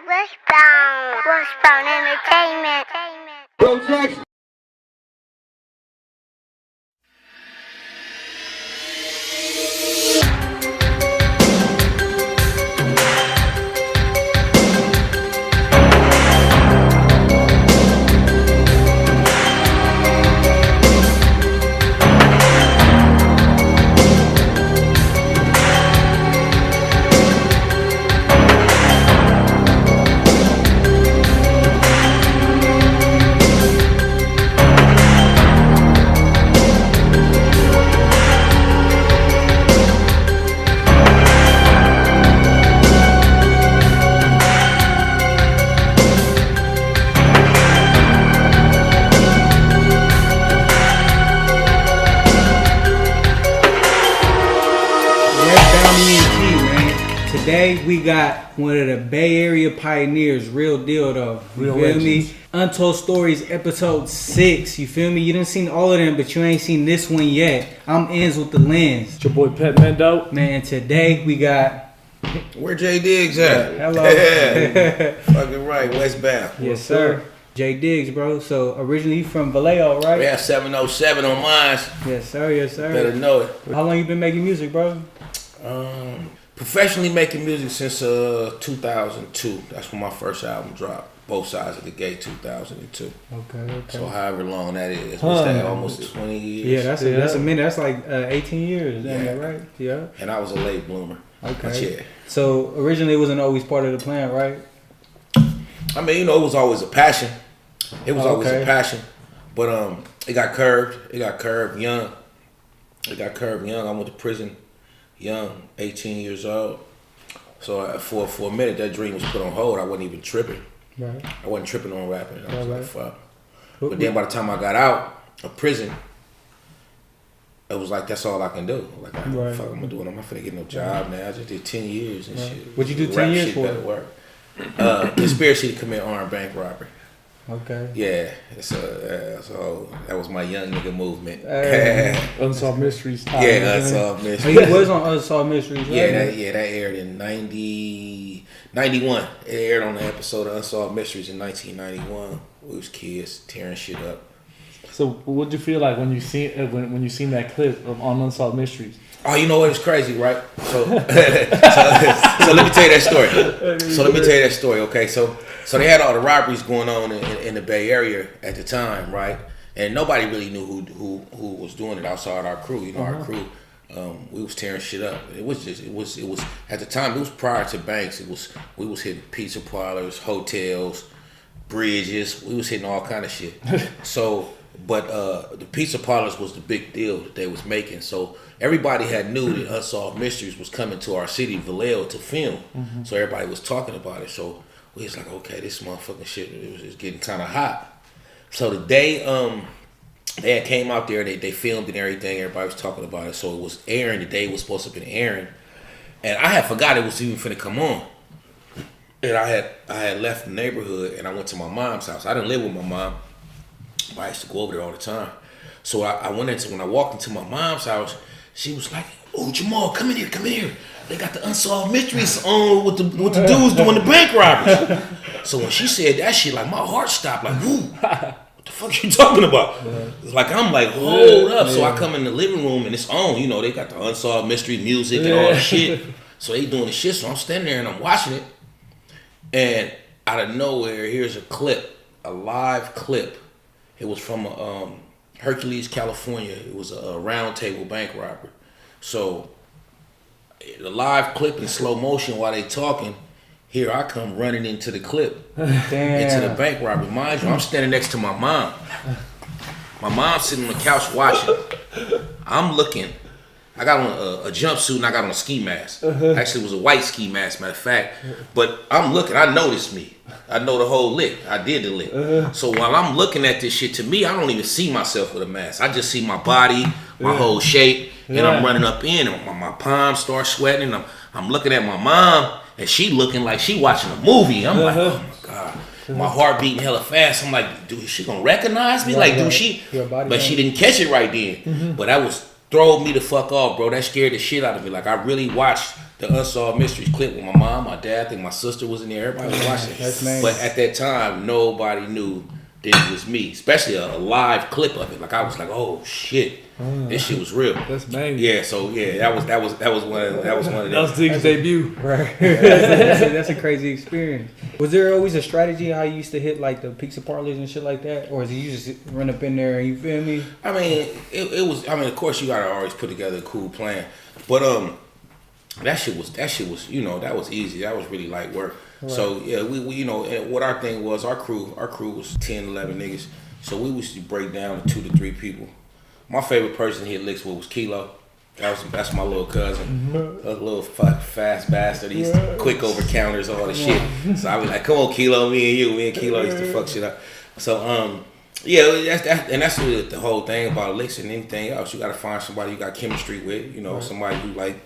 Westbound Entertainment. Today we got one of the Bay Area pioneers, real deal though. You feel me? Untold Stories episode 6. You feel me? You done seen all of them, but you ain't seen this one yet. I'm Ends with the Lens. It's your boy Pet Mendo. Man, today we got where J Diggs at? Hello. Yeah. Fucking right, westbound. Yes, sir. J Diggs, bro. So originally you from Vallejo, right? We have 707 on mine. Yes, sir. Yes, sir. Better know it. How long you been making music, bro? Professionally making music since 2002. That's when my first album dropped. Both Sides of the Gate, 2002. Okay. So however long that is, what's that? Almost 20 years. Yeah, that's a minute. That's like 18 years. Yeah, right? Yeah. And I was a late bloomer. Okay. But yeah. So originally it wasn't always part of the plan, right? I mean, it was always a passion. It was always a passion. But it got curved. It got curved young. I went to prison young, 18 years old. So for a minute, that dream was put on hold. I wasn't even tripping. Right. I wasn't tripping on rapping. I was like, fuck. But then by the time I got out of prison, it was like, that's all I can do. Like, what the fuck am I doing? I'm not finna get no job now. I just did 10 years and shit. What'd you do 10 years for? Work. Conspiracy to commit armed bank robbery. Okay. Yeah, so that was my young nigga movement. Unsolved Mysteries. Yeah, Unsolved Mysteries. He was on Unsolved Mysteries, right? That aired in 91. It aired on the episode of Unsolved Mysteries in 1991. We was kids tearing shit up. So what'd you feel like when you seen when you seen that clip on Unsolved Mysteries? Oh, you know what? It's crazy, right? So let me tell you that story. Okay, so they had all the robberies going on in the Bay Area at the time, right? And nobody really knew who was doing it outside our crew. You know, our crew, we was tearing shit up. It was at the time. It was prior to banks. We was hitting pizza parlors, hotels, bridges. We was hitting all kind of shit. So, but the pizza parlors was the big deal that they was making. So everybody had knew that Unsolved Mysteries was coming to our city, Vallejo, to film. Mm-hmm. So everybody was talking about it. So we was like, okay, this motherfucking shit is getting kind of hot. So the day they had came out there, they filmed and everything. Everybody was talking about it. So it was airing. The day it was supposed to have been airing, and I had forgot it was even finna come on. And I had left the neighborhood and I went to my mom's house. I didn't live with my mom, but I used to go over there all the time. So when I walked into my mom's house, she was like, "Oh, Jamal, come in here. They got the Unsolved Mysteries on with the dudes doing the bank robberies." So when she said that shit, like my heart stopped. Like, ooh, what the fuck you talking about? It's like I'm like, hold up. So I come in the living room and it's on. You know, they got the Unsolved Mystery music and all the shit. So they doing the shit. So I'm standing there and I'm watching it. And out of nowhere, here's a clip, a live clip. It was from Hercules, California. It was a round table bank robbery. So the live clip in slow motion while they talking, here I come running into the clip, into the bank robbery. Mind you, I'm standing next to my mom. My mom's sitting on the couch watching. I'm looking. I got on a jumpsuit and I got on a ski mask. Actually, it was a white ski mask, matter of fact. But I'm looking. I noticed me. I know the whole lick. I did the lick. So while I'm looking at this shit, to me, I don't even see myself with a mask. I just see my body, my whole shape, and I'm running up in. And my palms start sweating. And I'm looking at my mom, and she looking like she watching a movie. I'm like, oh my God. My heart beating hella fast. I'm like, dude, is she gonna recognize me? Like, dude, she? But she didn't catch it right then. But that was throw me the fuck off, bro. That scared the shit out of me. Like, I really watched the Unsolved Mysteries clip with my mom, my dad. I think my sister was in there. Everybody was watching. But at that time, nobody knew that it was me. Especially a live clip of it. Like, I was like, oh shit. This shit was real. That's amazing. Yeah, so yeah, that was one of them. That was Diggs' debut. Right. That's a crazy experience. Was there always a strategy how you used to hit like the pizza parlors and shit like that? Or is it you just run up in there and you feel me? I mean, it was, I mean, of course you gotta always put together a cool plan. But that shit was, you know, that was easy. That was really light work. Right. So yeah, we you know, and what our thing was, our crew was 10, 11 niggas. So we used to break down to 2 to 3 people. My favorite person hit licks with was Kilo. That's my little cousin. A little fast bastard. He used to quick over counters, all the shit. So I was like, come on, Kilo, me and Kilo used to fuck shit up. So yeah, that's really the whole thing about licks and anything else. You gotta find somebody you got chemistry with, you know, somebody who like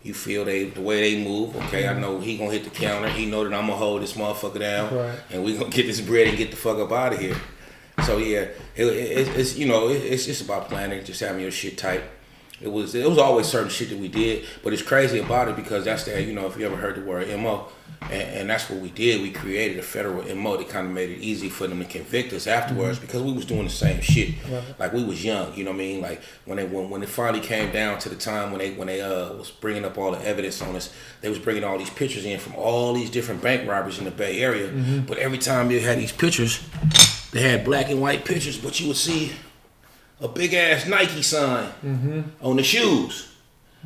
you feel the way they move. Okay, I know he gonna hit the counter. He know that I'm gonna hold this motherfucker down, and we gonna get this bread and get the fuck up out of here. So yeah, it's you know, it's just about planning, just having your shit tight. It was always certain shit that we did, but it's crazy about it because that's that, you know, if you ever heard the word MO, and that's what we did. We created a federal MO that kind of made it easy for them to convict us afterwards because we was doing the same shit. Like we was young, you know what I mean? Like when it finally came down to the time when they was bringing up all the evidence on us, they was bringing all these pictures in from all these different bank robberies in the Bay Area. But every time they had these pictures, they had black and white pictures, but you would see a big ass Nike sign on the shoes.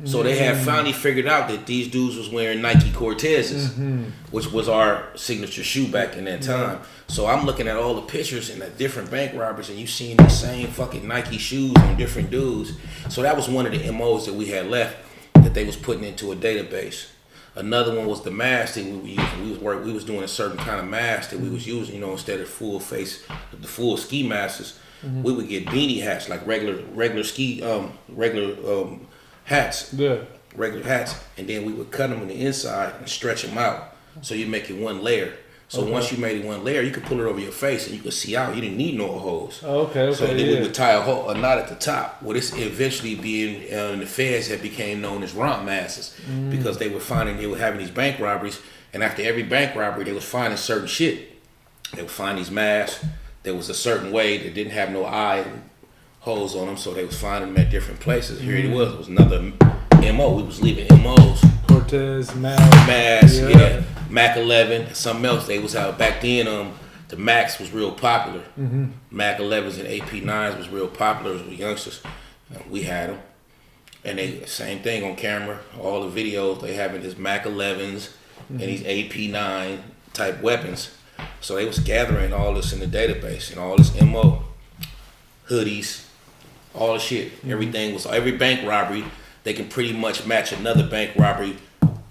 So they had finally figured out that these dudes was wearing Nike Cortezes, which was our signature shoe back in that time. So I'm looking at all the pictures and the different bank robbers, and you seeing the same fucking Nike shoes on different dudes. So that was one of the MOs that we had left that they was putting into a database. Another one was the mask that we were using. We was doing a certain kind of mask that we was using, you know, instead of full face, the full ski masks. We would get beanie hats, like regular ski, hats. Yeah. Regular hats. And then we would cut them on the inside and stretch them out. So you make it one layer. So once you made it one layer, you could pull it over your face and you could see out. You didn't need no holes. Okay. So then we would tie a knot at the top. Well, this eventually being in the feds that became known as romp masks because they were having these bank robberies, and after every bank robbery, they was finding certain shit. They would find these masks. There was a certain way that didn't have no eye holes on them, so they was finding them at different places. Here it was another MO. We was leaving MOs. Cortez, Mask, yeah. Mac 11, something else they was out back then. The Macs was real popular. Mac 11s and AP 9s was real popular as we youngsters. We had them, and they same thing on camera. All the videos they having is Mac 11s and these AP 9 type weapons. So they was gathering all this in the database and all this MO, hoodies, all the shit. Everything was every bank robbery. They can pretty much match another bank robbery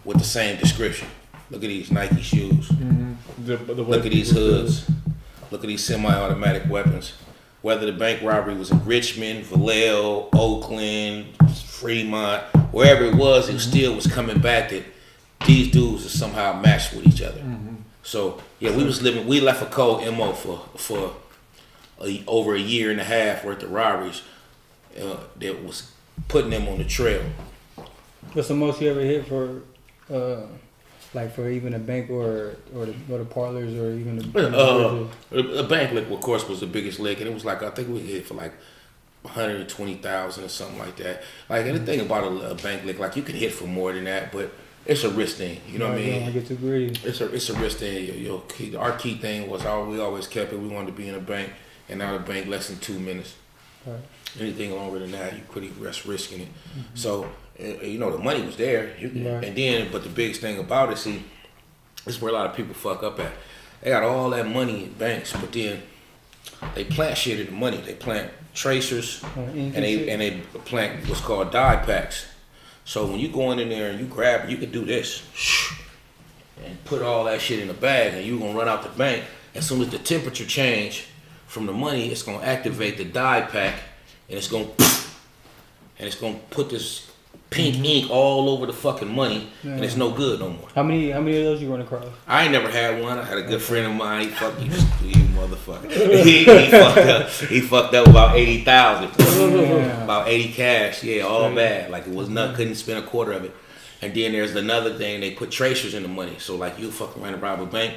with the same description. Look at these Nike shoes. Look at these hoods. Look at these semi-automatic weapons. Whether the bank robbery was in Richmond, Vallejo, Oakland, Fremont, wherever it was still was coming back that these dudes are somehow matched with each other. So yeah, we left a cold MO for over a year and a half worth of robberies that was putting them on the trail. What's the most you ever hit for, like for even a bank or the parlors or even a bank lick, of course, was the biggest lick, and it was like I think we hit for like 120,000 or something like that. Like, and the thing about a bank lick, like you can hit for more than that, but it's a risk thing, you know what I mean? Don't get too greedy. It's a risk thing. Our key thing was we always kept it. We wanted to be in a bank, and not a bank less than 2 minutes. Right. Anything longer than that, you pretty risking it. So, you know, the money was there, and then, but the biggest thing about it, see, this is where a lot of people fuck up at. They got all that money in banks, but then they plant shit in the money. They plant tracers, and they plant what's called die packs. So when you go in there and you grab, you can do this and put all that shit in a bag, and you're gonna run out the bank. As soon as the temperature change from the money, it's gonna activate the die pack, and it's gonna put this pink ink all over the fucking money, and it's no good no more. How many of those you run across? I ain't never had one. I had a good friend of mine. He fucked you motherfucker. He fucked up about 80,000. About 80 cash. Yeah, all bad. Like it was nothing. Couldn't spend a quarter of it. And then there's another thing. They put tracers in the money. So like you fucking around and rob a bank,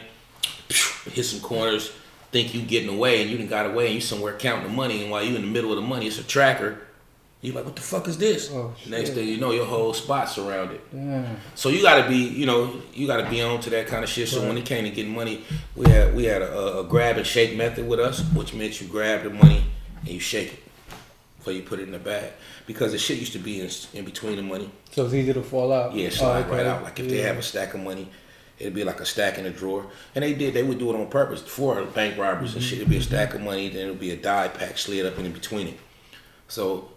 hit some corners, think you getting away, and you done got away, and you somewhere counting the money. And while you in the middle of the money, it's a tracker. You like, what the fuck is this? Oh, next thing you know, your whole spot's surrounded. Yeah. So you gotta be, you gotta be on to that kind of shit. So when it came to getting money, we had a grab and shake method with us, which meant you grab the money and you shake it before you put it in the bag, because the shit used to be in between the money. So it's easy to fall out. Yeah, slide right out. Like if they have a stack of money, it'd be like a stack in a drawer, and they would do it on purpose for bank robberies and shit. It'd be a stack of money, then it'd be a die pack slid up in between it. So.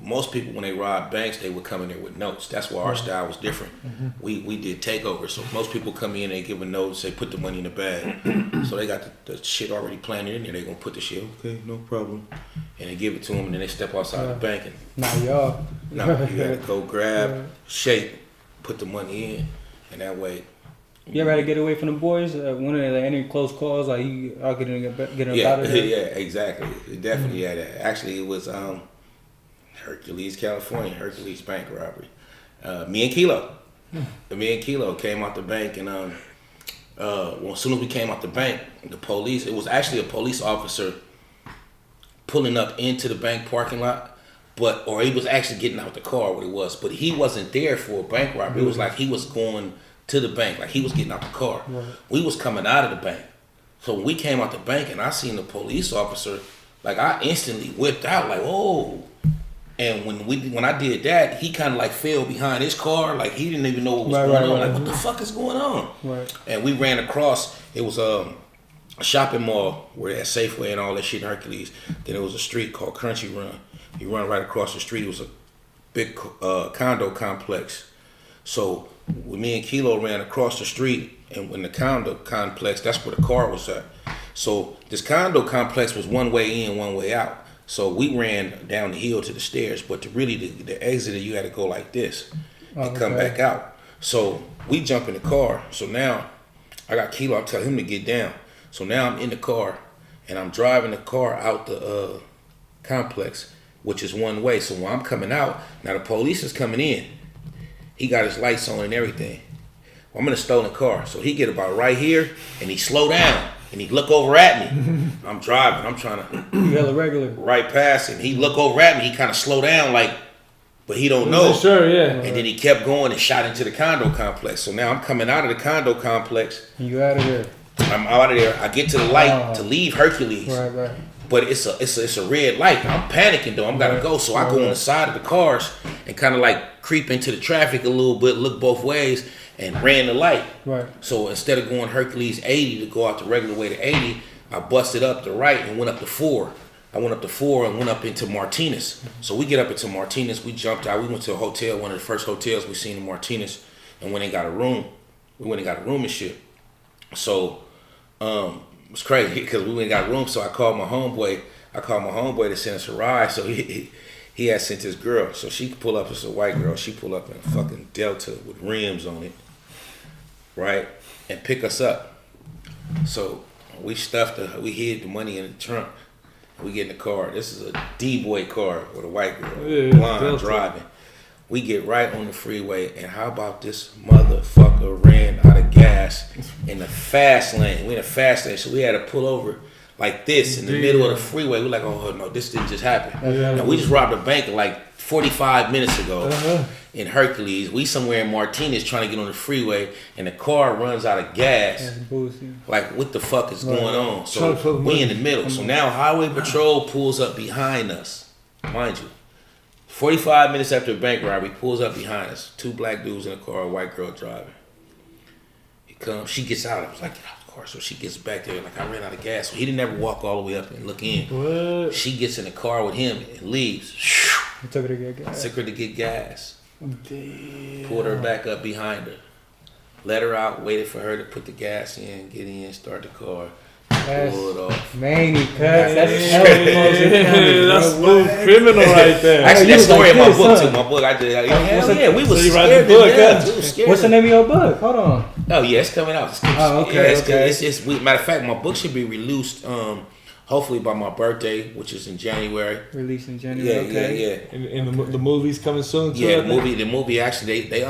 Most people, when they rob banks, they would come in there with notes. That's why our style was different. We did takeovers. So most people come in, they give a note, say put the money in the bag. So they got the shit already planned in there. They gonna put the shit, okay, no problem, and they give it to them, and then they step outside the bank and now y'all. No, you gotta go grab, shake, put the money in, and that way. You ever had to get away from the boys? One of any close calls, like you all getting out of there? Yeah, exactly. It definitely had that. Actually, it was Hercules, California, Hercules bank robbery. Me and Kilo came out the bank, and as soon as we came out the bank, the police, it was actually a police officer pulling up into the bank parking lot, or he was actually getting out the car, what it was, but he wasn't there for a bank robbery. It was like he was going to the bank, like he was getting out the car. Right. We was coming out of the bank. So when we came out the bank and I seen the police officer, like I instantly whipped out, like, oh. And when I did that, he kind of like fell behind his car, like he didn't even know what was going on. Like, what the fuck is going on? Right. And we ran across. It was a shopping mall where they had Safeway and all that shit in Hercules. Then it was a street called Crunchy Run. You run right across the street. It was a big condo complex. So me and Kilo ran across the street, and when the condo complex, that's where the car was at. So this condo complex was one way in, one way out. So we ran down the hill to the stairs, but the exit, you had to go like this and come back out. So we jump in the car. So now I got Kilo, I tell him to get down. So now I'm in the car and I'm driving the car out the complex, which is one way. So when I'm coming out, now the police is coming in. He got his lights on and everything. Well, I'm in a stolen car. So he get about right here and he slow down. And he look over at me. I'm driving. I'm trying to. You hella regular. Right past him. He look over at me. He kind of slow down, like, but he don't know. Sure, yeah. And then he kept going and shot into the condo complex. So now I'm coming out of the condo complex. And you out of there. I'm out of there. I get to the light to leave Hercules. Right. But it's a red light. I'm panicking though. I'm gotta go. So I go on the side of the cars and kind of like creep into the traffic a little bit, look both ways. And ran the light. Right. So instead of going Hercules 80 to go out the regular way to 80, I busted up the right and went up to 4. I went up to 4 and went up into Martinez. So we get up into Martinez, we jumped out, we went to a hotel, one of the first hotels we seen in Martinez, and went and got a room. We went and got a room and shit. So it was crazy because we went and got a room, so I called my homeboy to send us a ride. So he had sent his girl. So she pull up, it's a white girl, she pull up in a fucking Delta with rims on it. Right, and pick us up. So we we hid the money in the trunk. We get in the car. This is a D-boy car with a white girl, blonde driving. We get right on the freeway, and how about this motherfucker ran out of gas in the fast lane? We in a fast lane, so we had to pull over like this in the middle of the freeway. We're like, oh no, this didn't just happen. And we just robbed a bank like 45 minutes ago in Hercules. We somewhere in Martinez trying to get on the freeway, and the car runs out of gas. Like, what the fuck is going on? So we in the middle. So now Highway Patrol pulls up behind us. Mind you, 45 minutes after a bank robbery, pulls up behind us. 2 black dudes in a car, a white girl driving. He comes, she gets out. I was like, get out of the car. So she gets back there, like, I ran out of gas. So he didn't ever walk all the way up and look in. What? She gets in the car with him and leaves. You took her to get gas. Took her to get gas. Damn. Pulled her back up behind her. Let her out, waited for her to put the gas in, get in, start the car. pulled off. Manny cuts. That's hella close. That's smooth criminal right there. Actually, you that was story like in my this, book huh? too. My book, I did. We So was you write scared the book, to death. huh? We was scared. What's the name of your book? Hold on. Oh yeah, it's coming out. Oh, okay, Yeah, okay. It's matter of fact, my book should be released. Hopefully by my birthday, which is in January. Released in January. Okay. Yeah. And the movie's coming soon too. Yeah, the movie actually they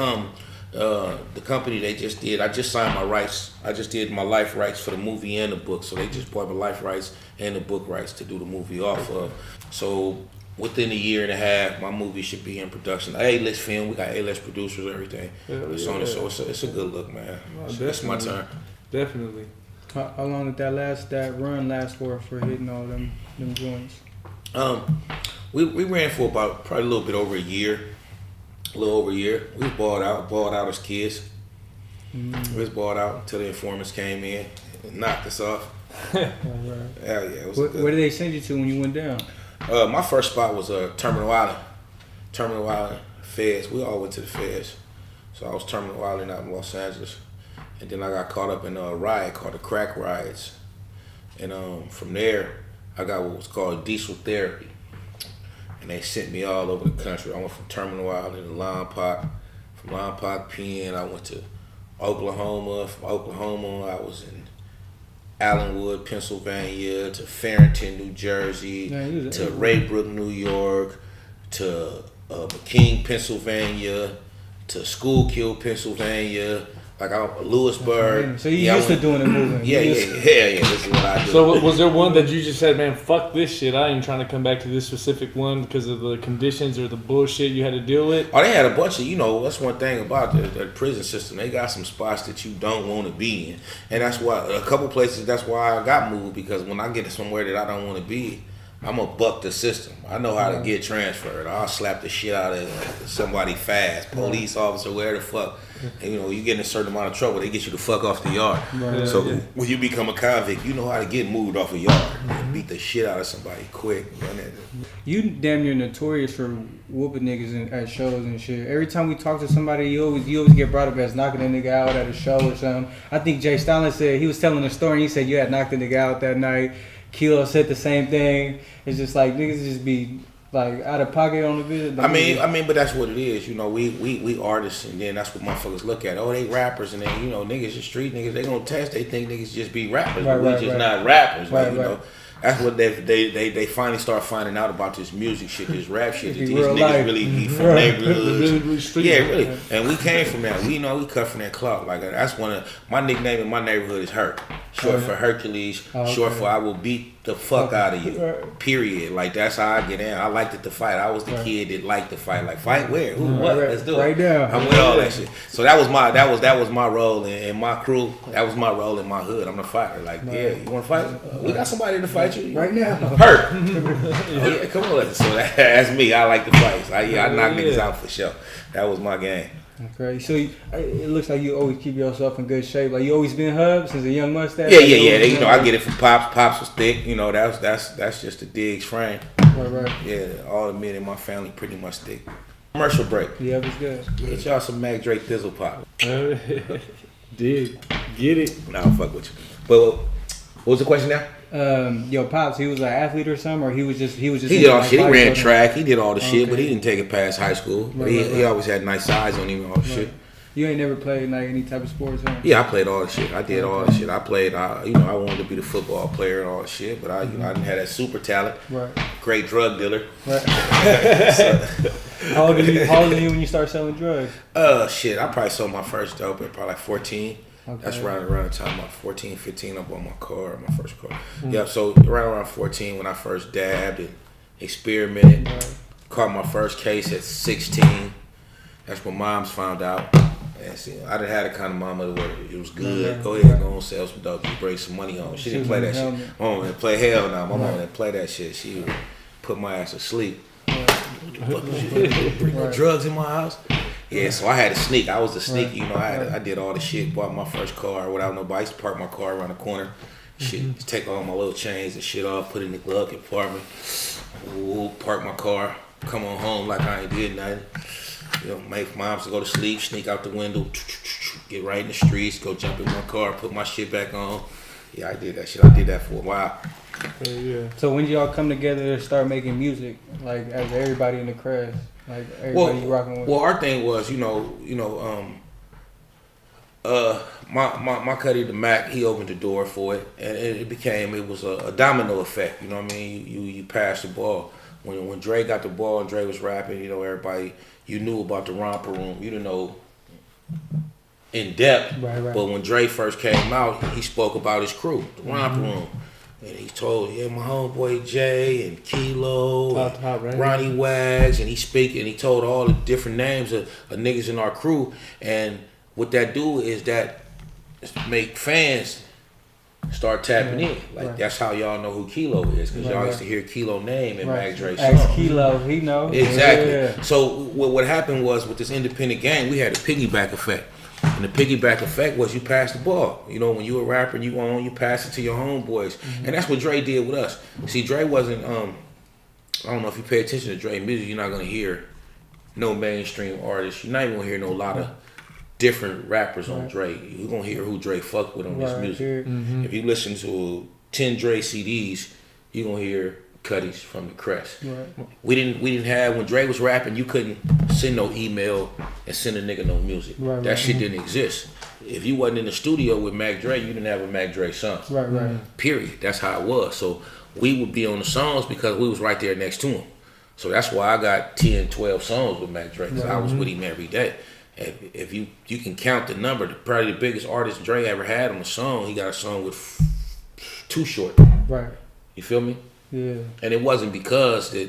the company they just did. I just signed my rights. I just did my life rights for the movie and the book, so they just bought my life rights and the book rights to do the movie off of. So within a year and a half, my movie should be in production. A-list film. We got A-list producers, everything. So it's a good look, man. So it's my turn. Definitely. How long did that run last for hitting all them joints? We ran for about probably a little bit over a year. A little over a year. We was balled out as kids. We was balled out until the informants came in and knocked us off. Right. Hell yeah. It was Where did they send you to when you went down? My first spot was Terminal Island. Terminal Island, Feds. We all went to the Feds. So I was Terminal Island out in Los Angeles. And then I got caught up in a riot called the Crack Riots. And from there, I got what was called diesel therapy. And they sent me all over the country. I went from Terminal Island to Lompoc. From Lompoc, PN, I went to Oklahoma. From Oklahoma, I was in Allenwood, Pennsylvania, to Farrington, New Jersey, to Raybrook, New York, to McKean, Pennsylvania, to Schuylkill, Pennsylvania, like Lewisburg. So you used to doing the moving. Yeah. This is what I do. So was there one that you just said, man, fuck this shit, I ain't trying to come back to this specific one because of the conditions or the bullshit you had to deal with? Oh, they had a bunch of, that's one thing about the prison system. They got some spots that you don't want to be in. And that's why, a couple places, that's why I got moved, because when I get to somewhere that I don't want to be, I'm going to buck the system. I know how to get transferred. I'll slap the shit out of somebody fast, police officer, where the fuck. And, you get in a certain amount of trouble, they get you the fuck off the yard. Right. So when you become a convict, you know how to get moved off a yard and beat the shit out of somebody quick. You damn near notorious for whooping niggas at shows and shit. Every time we talk to somebody, you always get brought up as knocking a nigga out at a show or something. I think Jay Stalin said, he was telling a story and he said you had knocked a nigga out that night. Kilo said the same thing. It's just like niggas just be like out of pocket on the visit. I mean, but that's what it is. We artists, and then that's what motherfuckers look at. Oh, they rappers, and then niggas are street niggas. They gonna test. They think niggas just be rappers, but we just not rappers. Right. That's what they finally start finding out about this music shit, this rap shit. That these niggas really be from neighborhoods. Yeah, really. And we came from that. We cut from that clout. Like that's one of my nickname in my neighborhood is Hurt, short for Hercules, short for I will beat the fuck out of you. Period. Like that's how I get in. I liked it to fight. I was the kid that liked to fight. Like fight where? Who? What? Let's do it. Right now. I'm with all that shit. So that was my role in my crew. That was my role in my hood. I'm the fighter. Like yeah, you want to fight? We got somebody to fight you right now. Hurt. Oh, yeah, come on. So that's me. I like the fights. I knock niggas out for sure. That was my game. Okay, so it looks like you always keep yourself in good shape. Like you always been hubbed since a young mustache. Yeah. I get it from Pops. Pops was thick. That's just the Diggs frame. Right. Yeah, all the men in my family pretty much thick. Commercial break. Yeah, it was good. Get y'all some Mac Dre Thizzle Pop. Dig, get it. Nah, I'll fuck with you. But what was the question now? Your Pops, he was an athlete or something, or he was just. He did all shit. He ran track. He did all the shit, but he didn't take it past high school. But he always had nice size on him and all the shit. You ain't never played like any type of sports, huh? Yeah, I played all the shit. I did all the shit. I played. I wanted to be the football player and all the shit, but I didn't have that super talent. Right. Great drug dealer. Right. How old are you when you start selling drugs? Shit. I probably sold my first dope at probably like 14. Okay. That's around the time about 14, 15. I bought my first car. Mm-hmm. Yeah, so around 14 when I first dabbed and experimented. Right. Caught my first case at 16. That's when moms found out. And see, I done had a kind of mama where it was good. Right. Go ahead, go and sell some dope. You bring some money home. She didn't play that shit. My mama didn't play hell now. My mama didn't play that shit. She would put my ass to sleep. Bring no drugs in my house. Yeah, so I had to sneak. I was the sneaky, I did all the shit, bought my first car without nobody. I used to park my car around the corner. Shit, take all my little chains and shit off, put it in the glove compartment. Park my car, come on home like I ain't did nothing. Make moms to go to sleep, sneak out the window, get right in the streets, go jump in my car, put my shit back on, Yeah, I did that shit. I did that for a while. Yeah. So when did y'all come together to start making music? Like as everybody in the craft, like everybody you rocking with. Well, our thing was, my cutty, the Mac, he opened the door for it, and it was a domino effect. You know what I mean? You pass the ball. When Dre got the ball and Dre was rapping, everybody, you knew about the romper room. You didn't know in depth, right. But when Dre first came out, he spoke about his crew, the romper room. And he told, my homeboy Jay and Kilo and Ronnie Wags, and he told all the different names of niggas in our crew. And what that do is that make fans start tapping in. Like, that's how y'all know who Kilo is, because y'all used to hear Kilo name in Mac Dre songs. Ask Kilo, he know. Exactly. Yeah. So what happened was, with this independent game, we had a piggyback effect. And the piggyback effect was you pass the ball. When you a rapper and you pass it to your homeboys. And that's what Dre did with us. See, Dre wasn't, I don't know if you pay attention to Dre music, you're not going to hear no mainstream artists. You're not even going to hear no lot of different rappers on Dre. You're going to hear who Dre fucked with on this music. If you listen to 10 Dre CDs, you're going to hear Cuddies from the Crest. Right. We didn't have, when Dre was rapping, you couldn't send no email and send a nigga no music. That shit didn't exist. If you wasn't in the studio with Mac Dre, you didn't have a Mac Dre song. Right. Period. That's how it was. So we would be on the songs because we was right there next to him. So that's why I got 10, 12 songs with Mac Dre, because I was with him every day. If you can count the number, probably the biggest artist Dre ever had on the song, he got a song with Too Short. Right. You feel me? Yeah. And it wasn't because that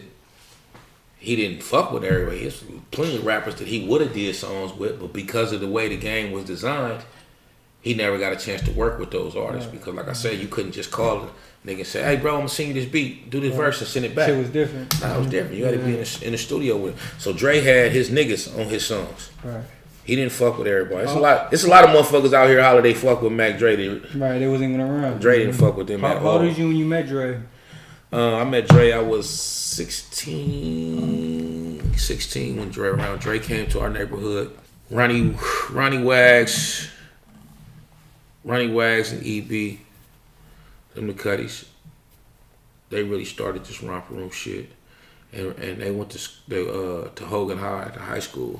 he didn't fuck with everybody. There's plenty of rappers that he would have did songs with, but because of the way the game was designed, he never got a chance to work with those artists. Because like I said, you couldn't just call a nigga and say, hey bro, I'm gonna sing you this beat, do this verse and send it back. Shit was different. Nah, it was different. You had to be in the studio with him. So Dre had his niggas on his songs. Right. He didn't fuck with everybody. It's a lot of motherfuckers out here holler they fuck with Mac Dre. They wasn't even around. Dre didn't fuck with them at all. How old was you when you met Dre? I met Dre, I was 16 when Dre came to our neighborhood. Ronnie Wags and EB, them the Cuddies, they really started this romper room shit. And they went to Hogan High, the high school.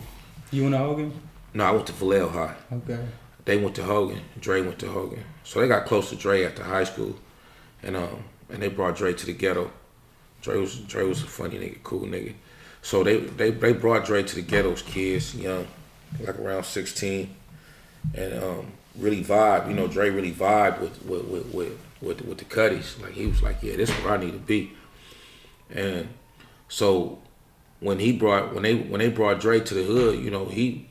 You went to Hogan? No, I went to Vallejo High. Okay. They went to Hogan, Dre went to Hogan. So they got close to Dre after high school. And they brought Dre to the ghetto. Dre was a funny nigga, cool nigga. So they brought Dre to the ghetto's kids, young, like around 16, and really vibe. Dre really vibed with the Cuddies. Like he was like, yeah, this is where I need to be. And so when they brought Dre to the hood,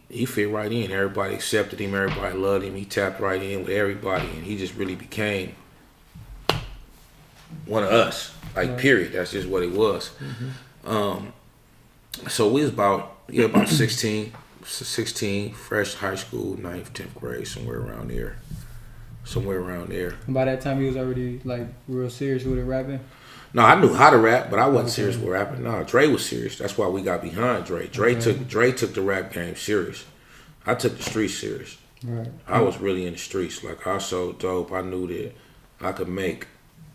he fit right in. Everybody accepted him. Everybody loved him. He tapped right in with everybody, and he just really became one of us, period. That's just what it was. So we was about 16, fresh high school, 9th, 10th grade, somewhere around there. And by that time, he was already like real serious with it, rapping? No, I knew how to rap, but I wasn't serious with rapping. No, Dre was serious. That's why we got behind Dre. Dre took the rap game serious. I took the streets serious. Right. I was really in the streets. Like, I sold dope. I knew that I could make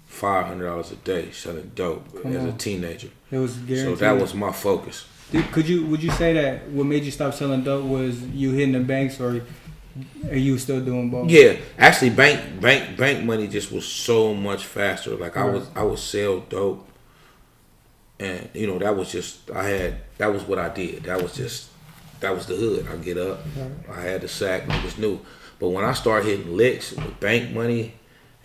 $500 a day selling dope as a teenager. It was guaranteed. So that was my focus. Would you say that what made you stop selling dope was you hitting the banks, or are you still doing both? Yeah, actually, bank money just was so much faster. Like I would sell dope, and that was what I did. That was the hood. I get up, I had the sack, niggas knew. But when I started hitting licks with bank money,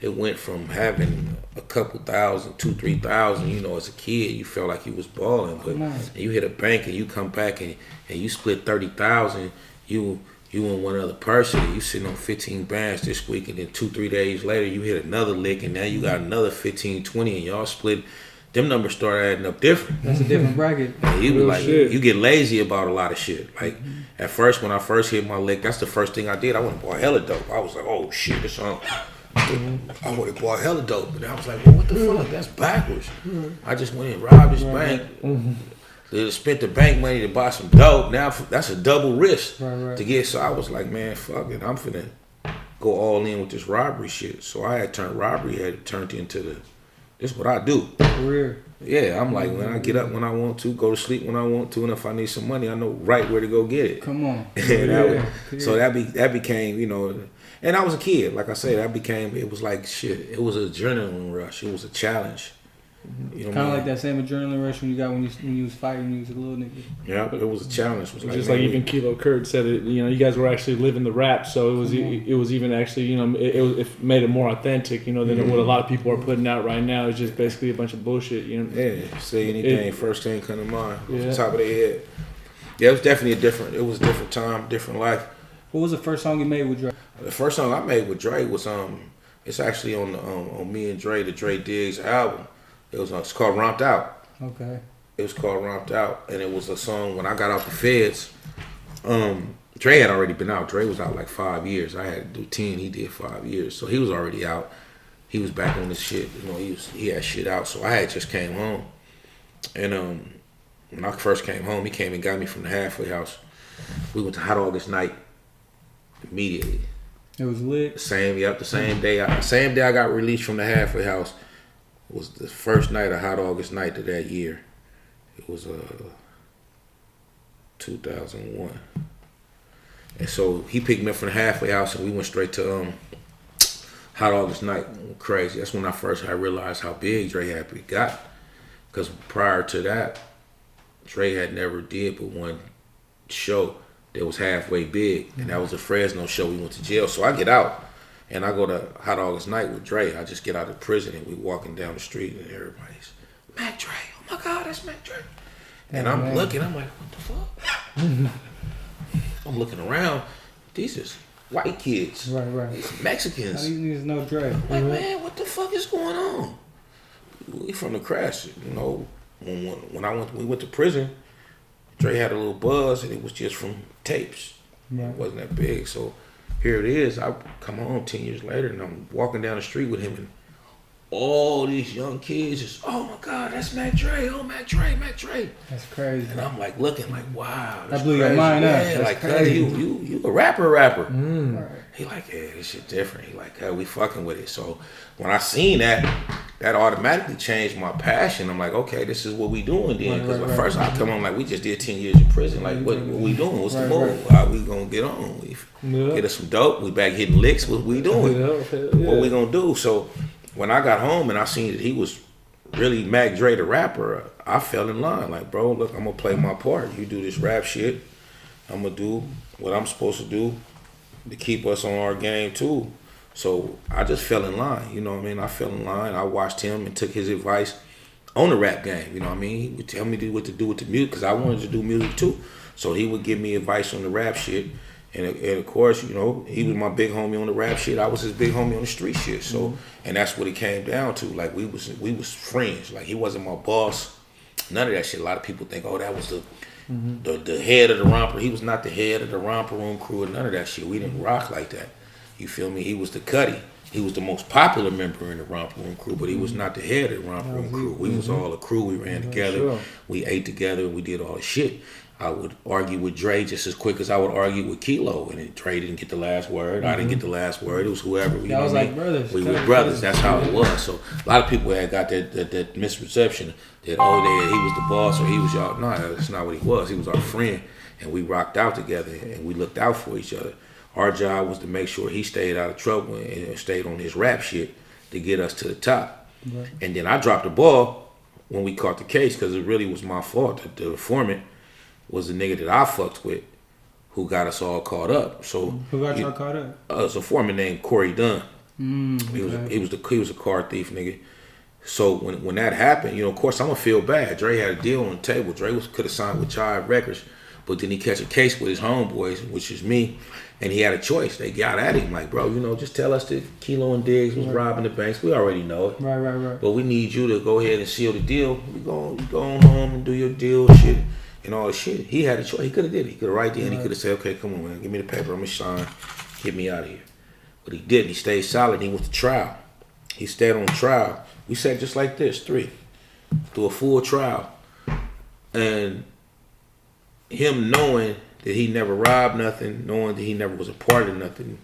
it went from having a couple thousand, 2,000-3,000. As a kid, you felt like you was balling, but you hit a bank and you come back and you split 30,000. You and one other person, you sitting on 15 bands this week, and then 2-3 days later you hit another lick, and now you got another 15-20, and y'all split. Them numbers start adding up different. That's a different bracket. And you get lazy about a lot of shit. Like at first, when I first hit my lick, that's the first thing I did. I went and bought hella dope. I was like, oh shit, this song. I would have bought hella dope, but I was like, well, what the fuck? That's backwards. I just went and robbed this bank. They spent the bank money to buy some dope. Now that's a double risk to get. So I was like, man, fuck it. I'm finna go all in with this robbery shit. So I had turned into this is what I do. Career. Yeah, I'm like, when I get up when I want to, go to sleep when I want to, and if I need some money, I know right where to go get it. Come on. So that became, you know, and I was a kid. Like I said, it was like shit. It was an adrenaline rush. It was a challenge. You know, kind of like that same adrenaline rush when you got when you was fighting when you was a little nigga. Yeah, but it was a challenge. It was just like even Kilo Kurt said it. You know, you guys were actually living the rap, so it was even actually, you know, it made it more authentic. You know, than what a lot of people are putting out right now. It's just basically a bunch of bullshit. You know. Yeah. Say anything, first thing come to mind. Off the top of their head. Yeah, it was definitely it was a different time, different life. What was the first song you made with Dre? The first song I made with Dre was it's actually on me and Dre, the Dre Diggs album. It's called Romped Out. Okay. It was called Romped Out, and it was a song when I got out the feds. Dre had already been out. Dre was out like 5 years. I had to do 10. He did 5 years, so he was already out. He was back on this shit. You know, he had shit out. So I had just came home, and when I first came home, he came and got me from the halfway house. We went to Hot August Night immediately. It was lit. The same day I got released from the halfway house. Was the first night of Hot August Night of that year. It was 2001. And so he picked me up from the halfway house and we went straight to Hot August Night. Crazy. That's when I realized how big Dre had got. Because prior to that, Dre had never did but one show that was halfway big. And that was a Fresno show. We went to jail. So I get out. And I go to Hot August Night with Dre. I just get out of prison and we walking down the street and everybody's, Mac Dre, oh my God, that's Mac Dre. And I'm looking, I'm like, what the fuck? I'm looking around, these is white kids. Right. These Mexicans. How do you know Dre? I'm like, man, what the fuck is going on? We from the crash, you know. When we went to prison, Dre had a little buzz and it was just from tapes. Right. It wasn't that big, so here it is. I come home 10 years later and I'm walking down the street with him and all these young kids just, oh my God, that's Mac Dre. Oh, Mac Dre. That's crazy. And I'm like looking like, wow. That blew your mind up. Yeah, like, crazy. You a rapper. Right. He like, yeah, this shit different. He like, hey, we fucking with it. So when I seen that automatically changed my passion. I'm like, okay, this is what we doing then. Because at first I come on like, we just did 10 years in prison. Like, what we doing? What's the move? How we gonna get on? Get us some dope. We back hitting licks. What we doing? What we gonna do? So when I got home and I seen that he was really Mac Dre the rapper, I fell in line. Like, bro, look, I'm gonna play my part. You do this rap shit. I'm gonna do what I'm supposed to do to keep us on our game too. So I just fell in line, you know what I mean? I fell in line. I watched him and took his advice on the rap game, you know what I mean? He would tell me what to do with the music because I wanted to do music too. So he would give me advice on the rap shit. And of course, you know, he was my big homie on the rap shit. I was his big homie on the street shit. So, and that's what it came down to. Like, we was friends. Like, he wasn't my boss. None of that shit. A lot of people think, oh, that was the head of the romper. He was not the head of the romper room crew or none of that shit. We didn't rock like that. You feel me? He was the Cuddy. He was the most popular member in the romper room crew, but he was not the head of the romper room crew. We was all a crew. We ran together. Sure. We ate together. We did all the shit. I would argue with Dre just as quick as I would argue with Kilo, and Dre didn't get the last word. I didn't get the last word. It was whoever. You know was what like brothers. We were brothers. That's how it was. So a lot of people had got that misperception that he was the boss or he was y'all. No, that's not what he was. He was our friend, and we rocked out together and we looked out for each other. Our job was to make sure he stayed out of trouble and stayed on his rap shit to get us to the top. Right. And then I dropped the ball when we caught the case because it really was my fault. The informant was the nigga that I fucked with who got us all caught up. So who got y'all caught up? It was a foreman named Corey Dunn. He was a car thief nigga. So when that happened, you know, of course I'm gonna feel bad. Dre had a deal on the table. Dre could have signed with Chive Records, but then he catch a case with his homeboys, which is me, and he had a choice. They got at him like, bro, you know, just tell us that Kilo and Diggs was robbing the banks. We already know it. Right. But we need you to go ahead and seal the deal. You go on home and do your deal shit. And all the shit. He had a choice. He could have did it. He could have right then. He could have said, okay, come on, man. Give me the paper. I'm going to sign. Get me out of here. But he didn't. He stayed solid. He went to trial. He stayed on trial. We sat just like this, 3. Through a full trial. And him knowing that he never robbed nothing, knowing that he never was a part of nothing,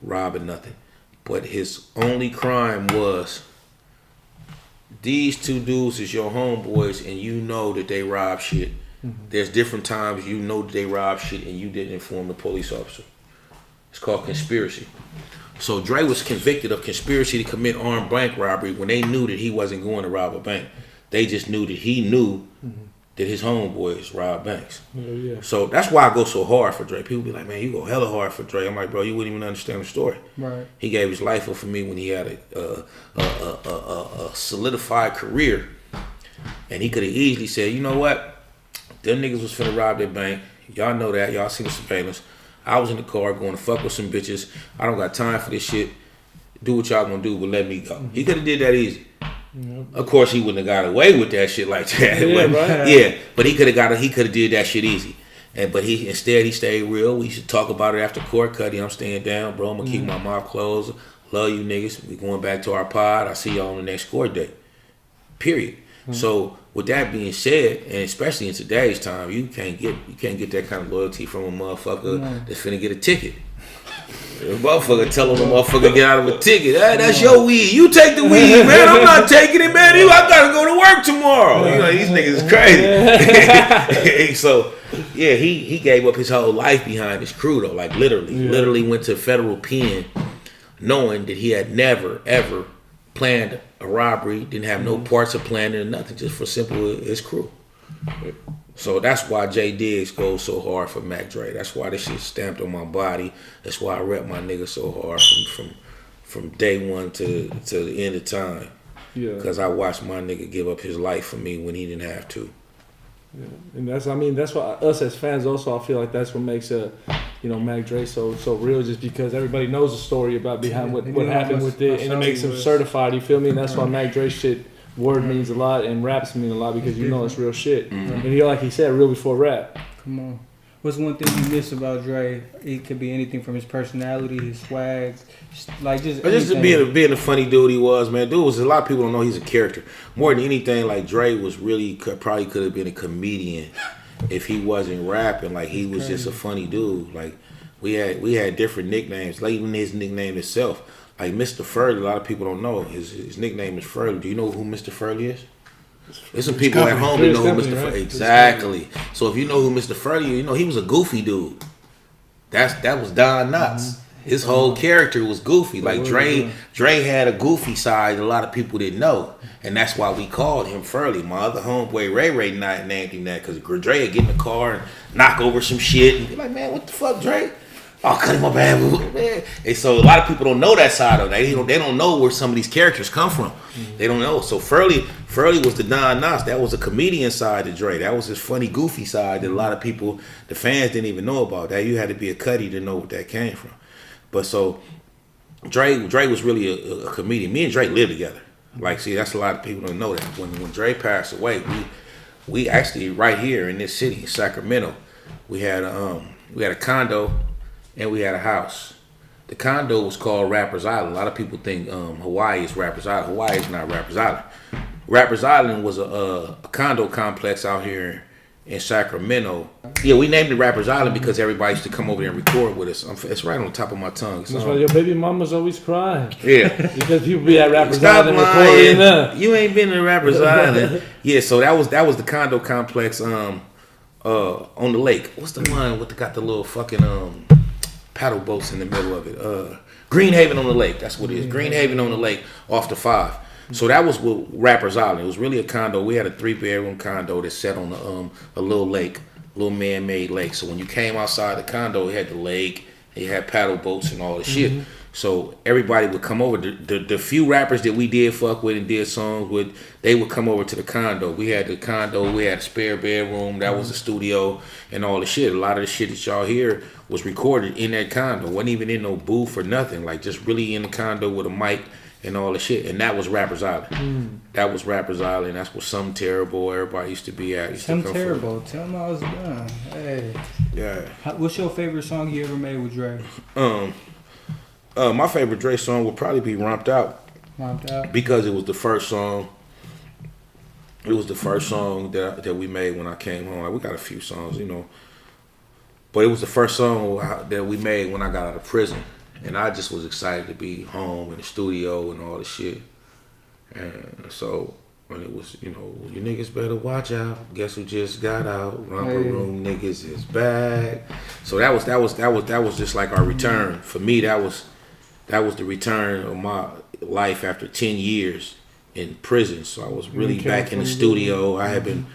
robbing nothing. But his only crime was these two dudes is your homeboys and you know that they rob shit. There's different times you know that they rob shit and you didn't inform the police officer. It's called conspiracy. So Dre was convicted of conspiracy to commit armed bank robbery when they knew that he wasn't going to rob a bank. They just knew that he knew that his homeboys robbed banks. Yeah. So that's why I go so hard for Dre. People be like, man, you go hella hard for Dre. I'm like, bro, you wouldn't even understand the story. Right. He gave his life up for me when he had a solidified career. And he could have easily said, you know what? Them niggas was finna rob their bank. Y'all know that. Y'all see the surveillance. I was in the car going to fuck with some bitches. I don't got time for this shit. Do what y'all gonna do, but let me go. He could have did that easy. Of course, he wouldn't have got away with that shit like that. Yeah, right. Yeah, but he could have did that shit easy. But he stayed real. We should talk about it after court. Cuddy, I'm staying down, bro. I'm gonna keep my mouth closed. Love you niggas. We going back to our pod. I see y'all on the next court date. Period. So with that being said, and especially in today's time, you can't get that kind of loyalty from a motherfucker that's finna get a ticket. A motherfucker telling the motherfucker get out of a ticket. Hey, that's your weed. You take the weed, man. I'm not taking it, man. I gotta go to work tomorrow. You know, these niggas is crazy. So yeah, he gave up his whole life behind his crew though. Like literally went to federal pen knowing that he had never ever planned a robbery, didn't have no parts of planning or nothing, just for simple his crew. So that's why Jay Diggs goes so hard for Mac Dre. That's why this shit stamped on my body. That's why I rep my nigga so hard from day one to the end of time. Yeah. Because I watched my nigga give up his life for me when he didn't have to. Yeah. And that's why us as fans also, I feel like that's what makes Mac Dre so real, just because everybody knows the story about behind what happened with it, and it makes him certified. You feel me? And that's why Mac Dre shit word means a lot and raps mean a lot, because you know it's real shit. And like he said, real before rap. Come on. What's one thing you miss about Dre? It could be anything from his personality, his swag, like just being a funny dude he was, man. Dude was, a lot of people don't know he's a character. More than anything, like Dre was really probably could have been a comedian if he wasn't rapping. Like he was just a funny dude. Like we had different nicknames. Like even his nickname itself, like Mr. Furley. A lot of people don't know his nickname is Furley. Do you know who Mr. Furley is? There's some people at home that know who Mr. Furley is. Exactly. So if you know who Mr. Furley is, you know he was a goofy dude. That was Don Knotts. His whole character was goofy. Like Dre had a goofy side that a lot of people didn't know. And that's why we called him Furley. My other homeboy Ray named him that, because Dre would get in the car and knock over some shit and be like, man, what the fuck, Dre? Oh, cut him up, man. And so a lot of people don't know that side of it. They don't know where some of these characters come from. They don't know. So Furley was the Don Knotts. That was a comedian side to Dre. That was his funny, goofy side that a lot of people, the fans, didn't even know about. That you had to be a Cuddy to know what that came from. But so Dre was really a comedian. Me and Dre lived together. Like, see, that's a lot of people don't know that. When Dre passed away, we actually right here in this city, Sacramento, we had a condo. And we had a house. The condo was called Rappers Island. A lot of people think Hawaii is Rappers Island. Hawaii is not Rappers Island. Rappers Island was a condo complex out here in Sacramento. Yeah, we named it Rappers Island because everybody used to come over there and record with us. It's right on the top of my tongue. That's why your baby mama's always crying. Yeah. Because people be at Rappers Island recording. You ain't been to Rappers Island. Yeah, so that was the condo complex on the lake. What's the one with got the little fucking paddle boats in the middle of it? Greenhaven on the Lake. That's what it is. Greenhaven on the Lake off the 5. So that was what Rappers Island. It was really a condo. We had a 3-bedroom condo that sat on a little lake, little man-made lake. So when you came outside the condo, it had the lake, it had paddle boats and all the shit. So everybody would come over. The few rappers that we did fuck with and did songs with, they would come over to the condo. We had the condo, we had a spare bedroom, that was the studio and all the shit. A lot of the shit that y'all hear was recorded in that condo. Wasn't even in no booth or nothing. Like just really in the condo with a mic and all the shit. And that was Rappers Island. That was Rappers Island. That's where Some Terrible everybody used to be at. Some Terrible. Tell them I was done. Hey. Yeah. What's your favorite song you ever made with Dre? My favorite Dre song would probably be Romped Out. Romped Out? Because it was the first song. It was the first song that we made when I came home. Like, we got a few songs, you know. But it was the first song that we made when I got out of prison. And I just was excited to be home in the studio and all the shit. And so when it was, you niggas better watch out. Guess who just got out? Romper Room niggas is back. So that was just like our return. For me, that was the return of my life after 10 years in prison. So I was really back in the studio. I had been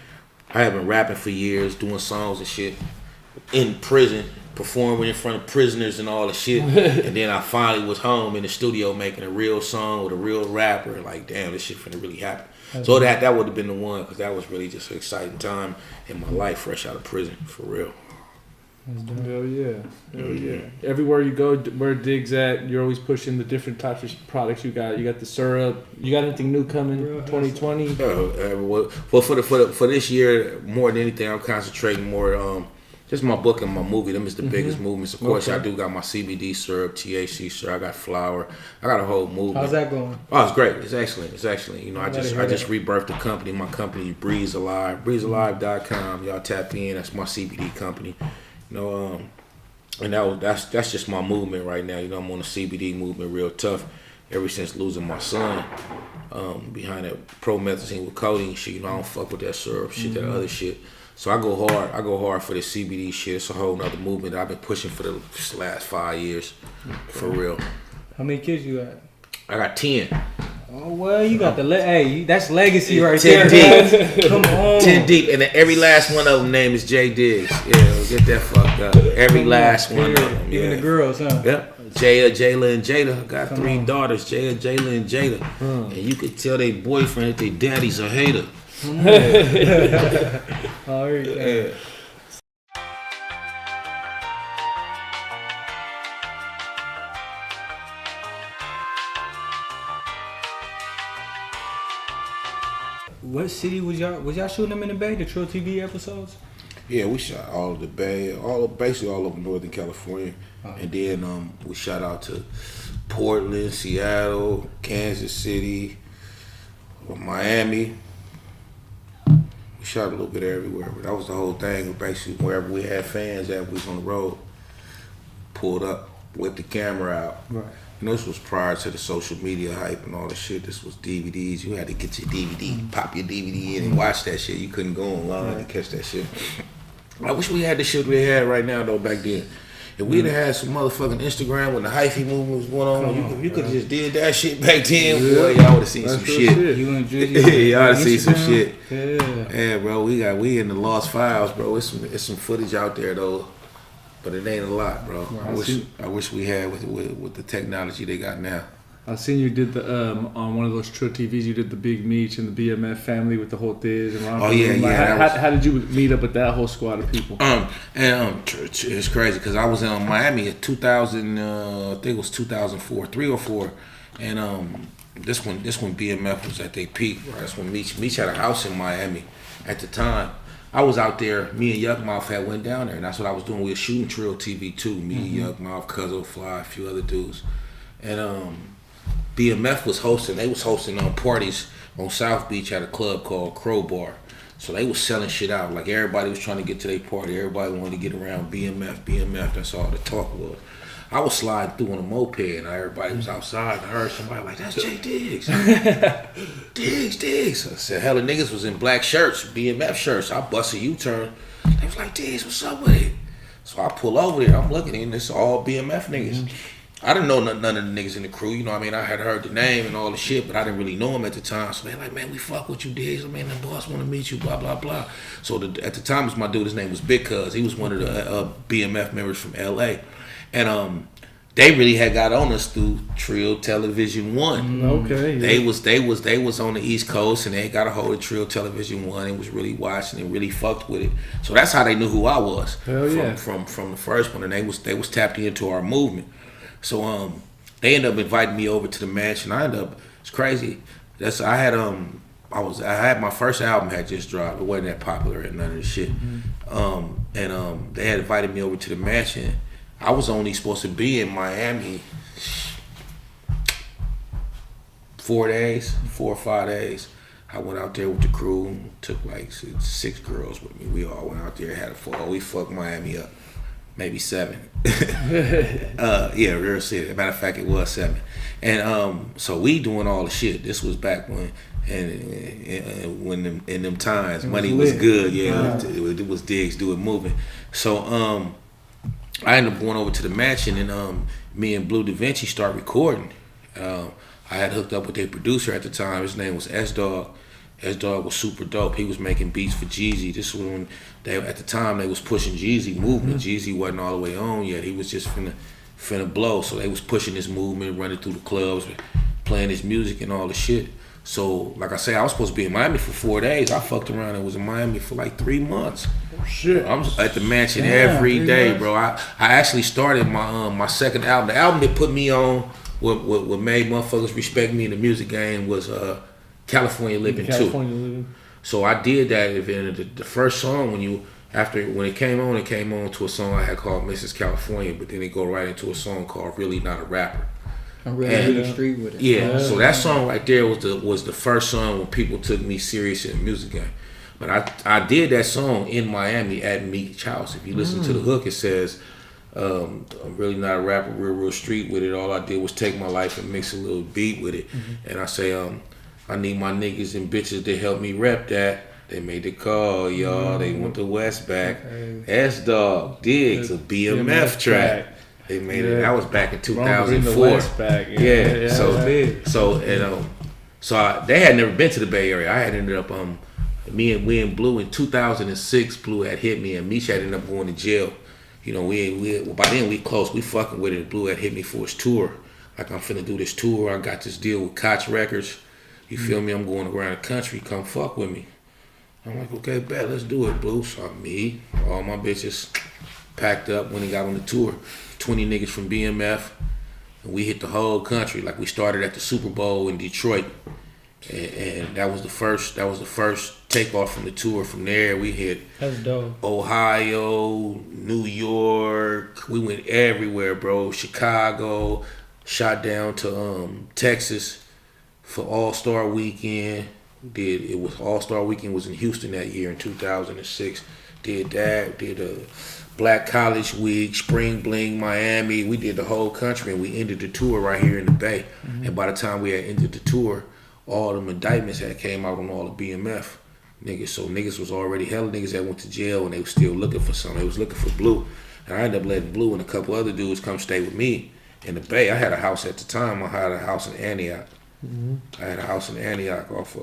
rapping for years, doing songs and shit in prison, performing in front of prisoners and all the shit. And then I finally was home in the studio making a real song with a real rapper. Like, damn, this shit finna really happen. So that would have been the one, because that was really just an exciting time in my life, fresh out of prison, for real. Hell yeah. Everywhere you go, where Diggs at, you're always pushing the different types of products you got. You got the syrup. You got anything new coming 2020? Well, for this year, more than anything, I'm concentrating more just my book and my movie. Them is the biggest movements. Of course, I do got my CBD syrup, THC syrup. I got flour. I got a whole movement. How's that going? Oh, it's great. It's excellent. I just rebirthed the company. My company, Breeze Alive. BreezeAlive.com. Y'all tap in. That's my CBD company. And that's just my movement right now. I'm on the CBD movement real tough ever since losing my son behind that promethazine with codeine shit. I don't fuck with that syrup shit, that other shit. So I go hard for the CBD shit. It's a whole nother movement that I've been pushing for the last 5 years, for real. How many kids you got? I got 10. Oh, well, you got that's legacy right 10 there. deep. Come on. 10 deep. And then every last one of them name is J Diggs. Yeah, get that fucked up. Every last one of them. Even the girls, huh? Yep. Jayla, and Jada. Got 3 daughters, Jayla, and Jada. And you could tell they boyfriend that their daddy's a hater. All right. Yeah. What city was y'all shooting them in the Bay? The Trill TV episodes? Yeah, we shot all of the Bay, basically all over Northern California, and then we shot out to Portland, Seattle, Kansas City, Miami. We shot a little bit everywhere, but that was the whole thing. Basically, wherever we had fans at, we was on the road. Pulled up, whipped the camera out. Right. This was prior to the social media hype and all the shit. This was DVDs. You had to get your DVD, pop your DVD in and watch that shit. You couldn't go online and catch that shit. I wish we had the shit we had right now, though, back then. If we'd have had some motherfucking Instagram when the hyphy movement was going on, you could have just did that shit back then, boy. Y'all would have seen some shit. You and Drizzy, y'all would have seen some shit. Yeah, bro, we in the lost files, bro. It's some footage out there, though. But it ain't a lot, bro. I wish we had with the technology they got now. I seen you did the on one of those Trill TVs. You did the Big Meech and the BMF family with the whole Thiz and Ron. Oh yeah. How did you meet up with that whole squad of people? It's crazy because I was in Miami in 2000. I think it was 2004, 3 or 4, and this one BMF was at their peak. Right? That's when Meech had a house in Miami at the time. I was out there, me and Yuck Mouth had went down there, and that's what I was doing. We were shooting Trill TV too. Me, Yuck Mouth, Cuzzo, Fly, a few other dudes. And BMF was hosting, they was hosting parties on South Beach at a club called Crowbar. So they was selling shit out. Like everybody was trying to get to their party. Everybody wanted to get around BMF, that's all the talk was. I was sliding through on a moped and everybody was outside and I heard somebody like, that's J Diggs. Diggs. I said, hella niggas was in black shirts, BMF shirts. I busted a U-turn. They was like, Diggs, what's up with it? So I pull over there. I'm looking and it's all BMF niggas. I didn't know none of the niggas in the crew. You know what I mean? I had heard the name and all the shit, but I didn't really know them at the time. So they like, man, we fuck with you, Diggs. Man, the boss want to meet you, blah, blah, blah. So at the time, it was my dude. His name was Big Cuz. He was one of the BMF members from L.A. And they really had got on us through Trill Television 1. Okay. Yeah. They was on the East Coast and they got a hold of Trill Television 1 and was really watching and really fucked with it. So that's how they knew who I was. From the first one, and they was tapped into our movement. So they ended up inviting me over to the mansion. It's crazy. I had my first album had just dropped. It wasn't that popular and none of the shit. And they had invited me over to the mansion. I was only supposed to be in Miami 4 or 5 days. I went out there with the crew, took like 6 girls with me. We all went out there, had a fall. We fucked Miami up. maybe 7. Yeah, real shit. Matter of fact, it was 7. And so we doing all the shit. This was back when, and when them, in them times, money was good. Yeah, it was Diggs Do It Moving. So I ended up going over to the mansion, and me and Blue Da Vinci start recording. I had hooked up with their producer at the time. His name was S-Dog. S-Dog was super dope. He was making beats for Jeezy. This was when at the time they was pushing Jeezy movement. Jeezy wasn't all the way on yet. He was just finna blow. So they was pushing this movement, running through the clubs, playing his music and all the shit. So like I say, I was supposed to be in Miami for 4 days. I fucked around and was in Miami for like 3 months. Shit. I'm at the mansion every day, bro. I actually started my second album. The album that put me on, what made motherfuckers respect me in the music game was California Living 2. So I did that. And the first song when it came on to a song I had called Mrs. California, but then it go right into a song called Really Not a Rapper. I'm really the street with it. Yeah, so that song right there was the first song when people took me serious in the music game. But I did that song in Miami at Meek's house. If you listen to the hook, it says, I'm really not a rapper, real street with it. All I did was take my life and mix a little beat with it. And I say, I need my niggas and bitches to help me rep that. They made the call, y'all. They went to Westback. S-Dog, Diggs, a BMF track. They made it. That was back in 2004. So they had never been to the Bay Area. I had ended up we and Blue in 2006. Blue had hit me, and Misha had ended up going to jail. You know, by then we close. We fucking with it. Blue had hit me for his tour. Like, I'm finna do this tour. I got this deal with Koch Records. You feel me? I'm going around the country. Come fuck with me. I'm like, okay, bet, let's do it, Blue. So me, all my bitches packed up when he got on the tour. 20 niggas from BMF, and we hit the whole country. Like, we started at the Super Bowl in Detroit, and that was the first takeoff from the tour. From there, we hit Ohio, New York. We went everywhere, bro. Chicago, shot down to Texas for All-Star Weekend. All-Star Weekend was in Houston that year in 2006. Did that. Did a Black College Week, Spring Bling, Miami. We did the whole country, and we ended the tour right here in the Bay. And by the time we had ended the tour, all them indictments had came out on all the BMF niggas. So niggas was already hella niggas that went to jail, and they was still looking for something. They was looking for Blue. And I ended up letting Blue and a couple other dudes come stay with me in the Bay. I had a house at the time. I had a house in Antioch. I had a house in Antioch off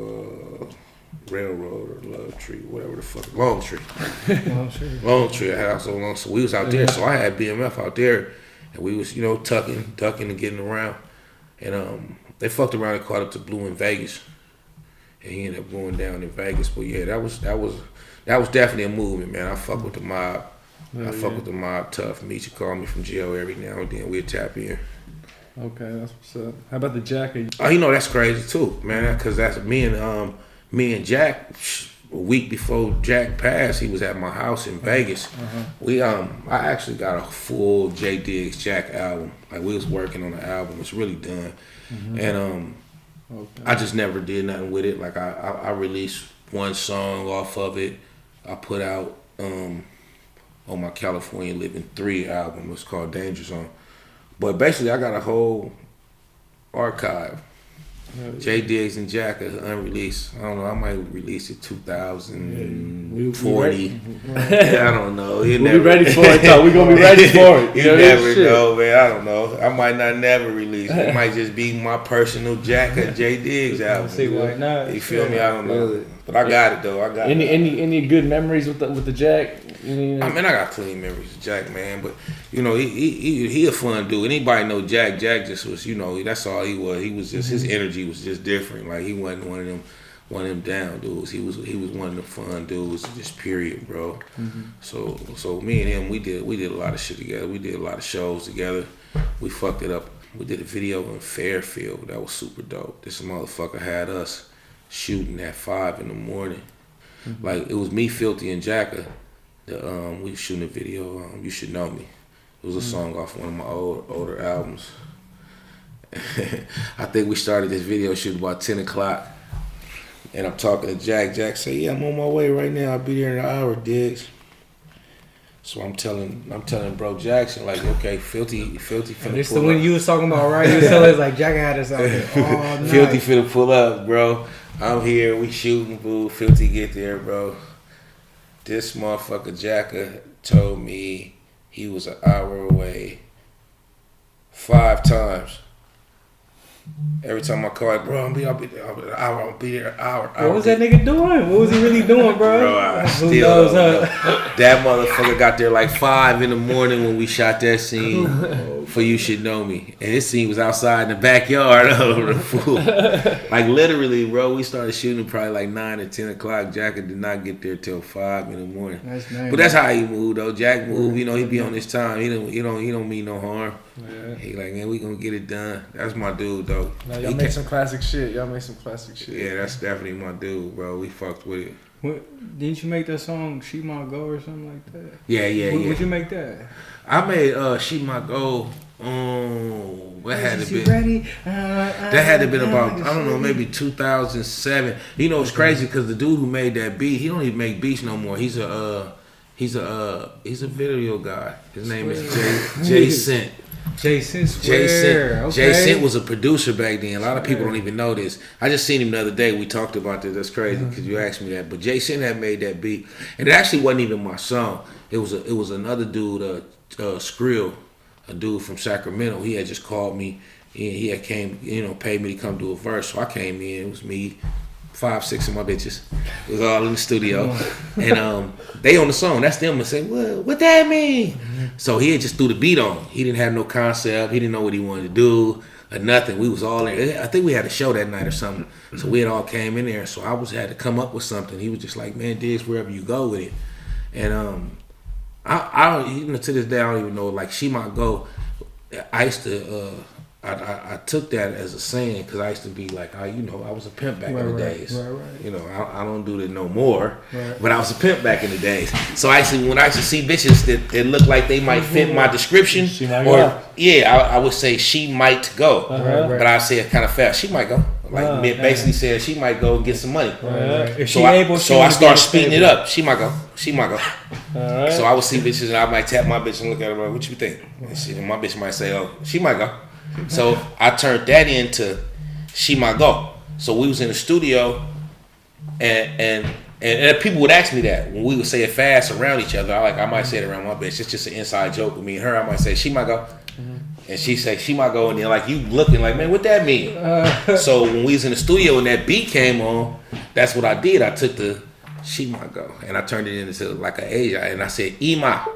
Railroad or Love Tree, whatever the fuck. Long Tree. Long Tree. I had a house on Long. So we was out there. So I had BMF out there, and we was, tucking, ducking, and getting around. And they fucked around and caught up to Blue in Vegas, and he ended up going down in Vegas. But yeah, that was definitely a movement, man. I fuck with the mob. I fuck with the mob tough. Meet you, call me from jail every now and then. We'd tap in. Okay, that's what's up. How about the Jack? Oh, that's crazy too, man. Because that's me and Jack. A week before Jack passed, he was at my house in Vegas. I actually got a full J Diggs Jack album. Like, we was working on the album. It's really done. And I just never did nothing with it. Like, I released one song off of it. I put out on my California Living 3 album. It's called Danger Zone. But basically, I got a whole archive. J Diggs and Jack is unreleased. I don't know. I might release it 2040. I don't know. We'll be ready for it, though. We're gonna be ready for it. You never know, man. I don't know. I might not never release it. It might just be my personal Jack and J Diggs album. See why not? You feel me? I don't know. But I got it though. I got any good memories with the Jack? I mean, I got clean memories of Jack, man. But he a fun dude. Anybody know Jack? Jack just was, that's all he was. He was just his energy was just different. Like, he wasn't one of them down dudes. He was one of the fun dudes. Just period, bro. So me and him, we did a lot of shit together. We did a lot of shows together. We fucked it up. We did a video in Fairfield that was super dope. This motherfucker had us shooting at 5 a.m. Like, it was me, Filthy, and Jacka. We was shooting a video. You Should Know Me. It was a song off one of my older albums. I think we started this video shoot about 10 o'clock. And I'm talking to Jack. Jack said, "Yeah, I'm on my way right now. I'll be there in an hour, Diggs." So I'm telling Bro Jackson, like, okay, Filthy finna This pull the up. one you was talking about, right? You was telling us like Jack had us out there all night. Filthy finna pull up, bro. I'm here, we shooting, boo. Filthy get there, bro. This motherfucker Jacka told me he was an hour away 5 times. Every time I call, like, bro, I'll be there an hour. What was that nigga doing? What was he really doing, bro? Bro, I Who still knows, don't huh? know. That motherfucker got there like 5 in the morning when we shot that scene for You Should Know Me. And this scene was outside in the backyard of the fool. Like literally, bro, we started shooting probably like 9 or 10 o'clock. Jack did not get there till 5 in the morning. That's nice. But that's how he moved though. Jack moved, you know, he be on his time. He don't mean no harm. Yeah. He like, man, we gonna get it done. That's my dude though. Now, y'all make some classic shit. Yeah, that's definitely my dude, bro. We fucked with it. What, didn't you make that song "She My Go" or something like that? Yeah. Would you make that? I made She My Go. What had to be? Ready? That had to been about, I don't know, maybe 2007. You know, it's crazy because the dude who made that beat, he don't even make beats no more. He's a video guy. His name is Jay Sent. Jason Swear. Okay. Jay Sent was a producer back then. A lot of people don't even know this. I just seen him the other day. We talked about this. That's crazy because you asked me that. But Jay Sent had made that beat, and it actually wasn't even my song. It was another dude, Skrill, a dude from Sacramento. He had just called me. He had came, paid me to come do a verse. So I came in. It was me, 5, 6 of my bitches. It was all in the studio, and they on the song. That's them. And say, what that mean? So he had just threw the beat on. He didn't have no concept. He didn't know what he wanted to do or nothing. We was all in. I think we had a show that night or something. So we had all came in there. So I had to come up with something. He was just like, man, Diggs, wherever you go with it. And I don't, even to this day, I don't even know. Like, She Might Go. I used to. I took that as a saying because I used to be like, I was a pimp back in the days. Right. I don't do that no more, but I was a pimp back in the days. So when I used to see bitches that looked like they might fit my description, I would say she might go, but I say it kind of fast. She might go. Like basically said, she might go and get some money. So I start speeding it up. She might go. She might go. So I would see bitches and I might tap my bitch and look at her like, what you think? And my bitch might say, oh, she might go. So I turned that into She Might Go. So we was in the studio and people would ask me that when we would say it fast around each other. I might say it around my bitch. It's just an inside joke with me and her. I might say She Might Go. And she say She Might Go, and then like you looking like, man, what that mean? So when we was in the studio and that beat came on, that's what I did. I took the She Might Go and I turned it into like an Asia and I said Ima.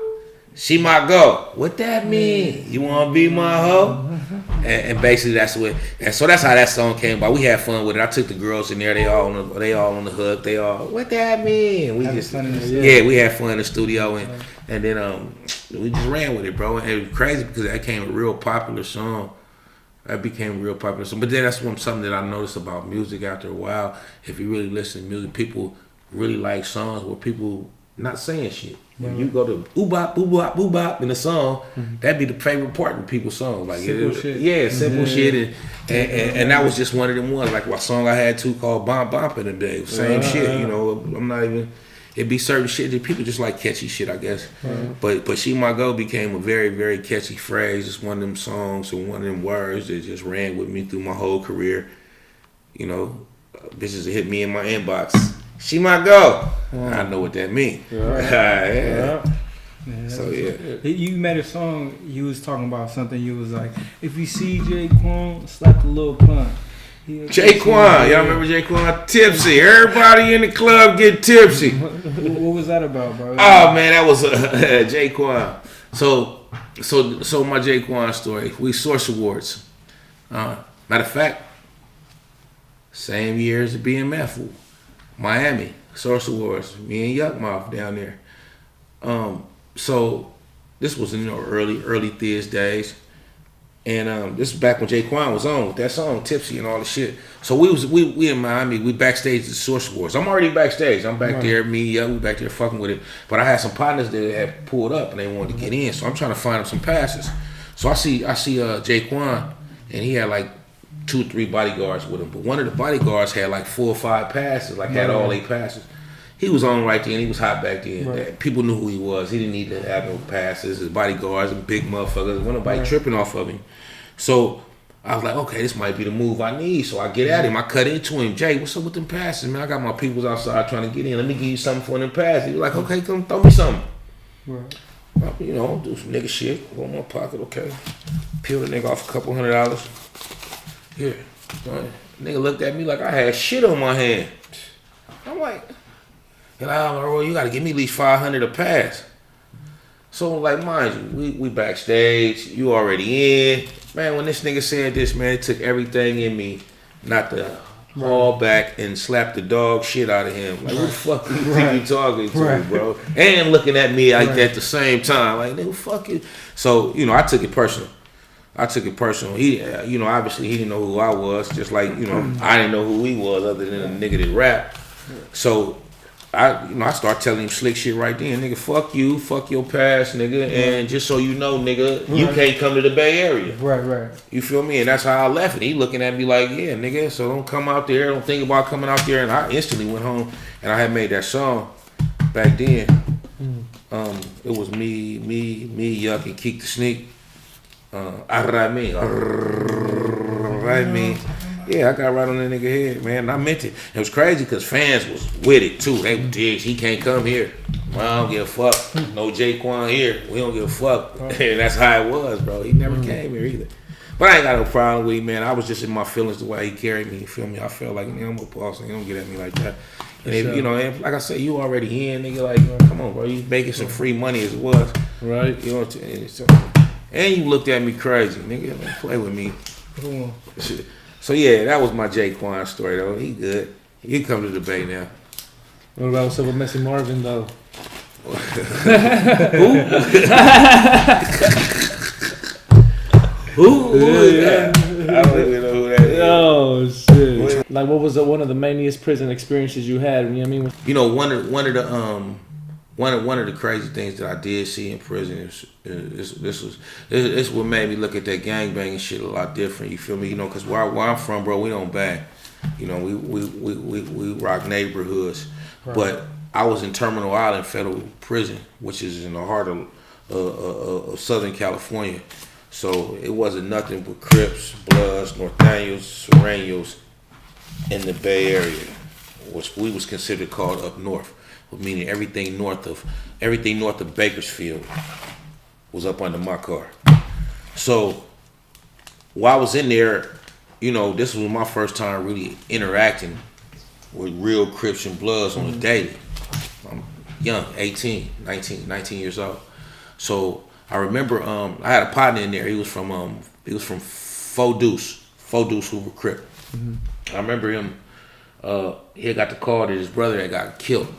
She might go. What that mean? You wanna be my hoe? And basically that's what. And so that's how that song came about. We had fun with it. I took the girls in there. They all on the hook. They all. What that mean? We just we had fun in the studio and then we just ran with it, bro. And it was crazy because that became a real popular song. That became a real popular song. But then that's something that I noticed about music after a while. If you really listen to music, people really like songs where people not saying shit. When you go to boo-bop, boo-bop, boo-bop in the song, that'd be the favorite part in people's songs. Like simple shit. Yeah, simple shit. And that was just one of them ones. Like a song I had too called Bomb Bop in the day. Same shit, I'm not even, it'd be certain shit that people just like catchy shit, I guess. But She Might Go became a very, very catchy phrase. It's one of them songs and one of them words that just ran with me through my whole career. Bitches that hit me in my inbox. She might go. I know what that means. So you made a song. You was talking about something. You was like, if you see Jaquan, slap the little punt. Jaquan, y'all remember Jaquan? Tipsy. Everybody in the club get tipsy. What was that about, bro? Oh man, that was Jaquan. So my Jaquan story. We Source Awards. Matter of fact, same year as the BMF. Miami, Source Awards, me and Yuck Mouth down there. So this was in early Thiz days. And this was back when Jaquan was on with that song, Tipsy and all the shit. So we in Miami, we backstage at the Source Awards. I'm already backstage. I'm back there, me and Yuck, we back there fucking with it. But I had some partners that had pulled up and they wanted to get in. So I'm trying to find them some passes. So I see Jaquan and he had like 2-3 bodyguards with him, but one of the bodyguards had like 4 or 5 passes, like had all 8 passes. he was on right then. He was hot back then. Right. People knew who he was. He didn't need to have no passes. His bodyguards and big motherfuckers. Wasn't nobody tripping off of him. So I was like, okay, this might be the move I need. So I get at him. I cut into him. Jay, what's up with them passes, man? I got my peoples outside trying to get in. Let me give you something for them passes. He was like, okay, come throw me something. Right. You know, do some nigga shit. Go in my pocket, okay. Peel the nigga off $200. Here. Nigga looked at me like I had shit on my hand. I'm like, well, you gotta give me at least $500 a pass. So, like, mind you, we backstage, you already in. Man, when this nigga said this, man, it took everything in me not to haul back and slap the dog shit out of him. Like, who the fuck you think you talking to, bro? And looking at me like at the same time. Like, nigga, fuck you. So, you know, I took it personal. He, you know, obviously he didn't know who I was, just like, you know, I didn't know who he was other than a nigga that rap. So, I start telling him slick shit right then. Nigga, fuck you, fuck your past, nigga. And just so you know, nigga, you can't come to the Bay Area. Right. You feel me? And that's how I left it. He looking at me like, yeah, nigga, so don't come out there. Don't think about coming out there. And I instantly went home and I had made that song back then. It was me, Yuck, and Keek the Sneak. Arrame. Yeah, I got right on that nigga head, man. And I meant it. It was crazy because fans was with it too. They were digs. He can't come here. Well, I don't give a fuck. No Jaquan here. We don't give a fuck. And that's how it was, bro. He never came here either. But I ain't got no problem with him, man. I was just in my feelings the way he carried me. You feel me? I felt like, I'm a boss. And he don't get at me like that. And if, you know, like I said, you already in, nigga. Like, come on, bro. You making some free money as it was. Right. You know what I'm saying? And you looked at me crazy, nigga. Don't play with me. So yeah, that was my Jaquan story though. He good. He come to the Bay now. What about what's up with Messi Marvin though? Who is that? I don't even know who that is. Oh shit! Like, what was one of the maniest prison experiences you had? You know what I mean? You know, one of the crazy things that I did see in prison is this what made me look at that gangbanging shit a lot different. You feel me? You know, because where I'm from, bro, we don't bang. You know, we rock neighborhoods. Right. But I was in Terminal Island Federal Prison, which is in the heart of Southern California. So it wasn't nothing but Crips, Bloods, Northaniels, Serranios in the Bay Area, which we was considered called up north. Meaning everything north of Bakersfield was up under my car. So while I was in there, you know, this was my first time really interacting with real Crips and Bloods on a daily. I'm young, 19 years old. So I remember I had a partner in there. He was from Fodouce Hoover Crip. Mm-hmm. I remember him. He had got the call that his brother had got killed.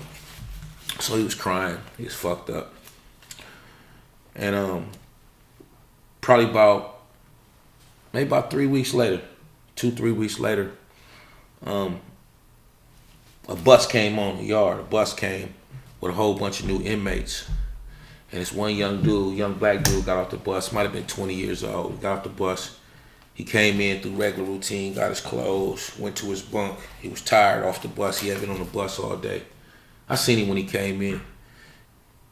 So he was crying. He was fucked up. And probably about 3 weeks later, 2-3 weeks later, a bus came on the yard. A bus came with a whole bunch of new inmates. And this one young black dude got off the bus, might have been 20 years old. He got off the bus. He came in through regular routine, got his clothes, went to his bunk. He was tired off the bus. He had been on the bus all day. I seen him when he came in.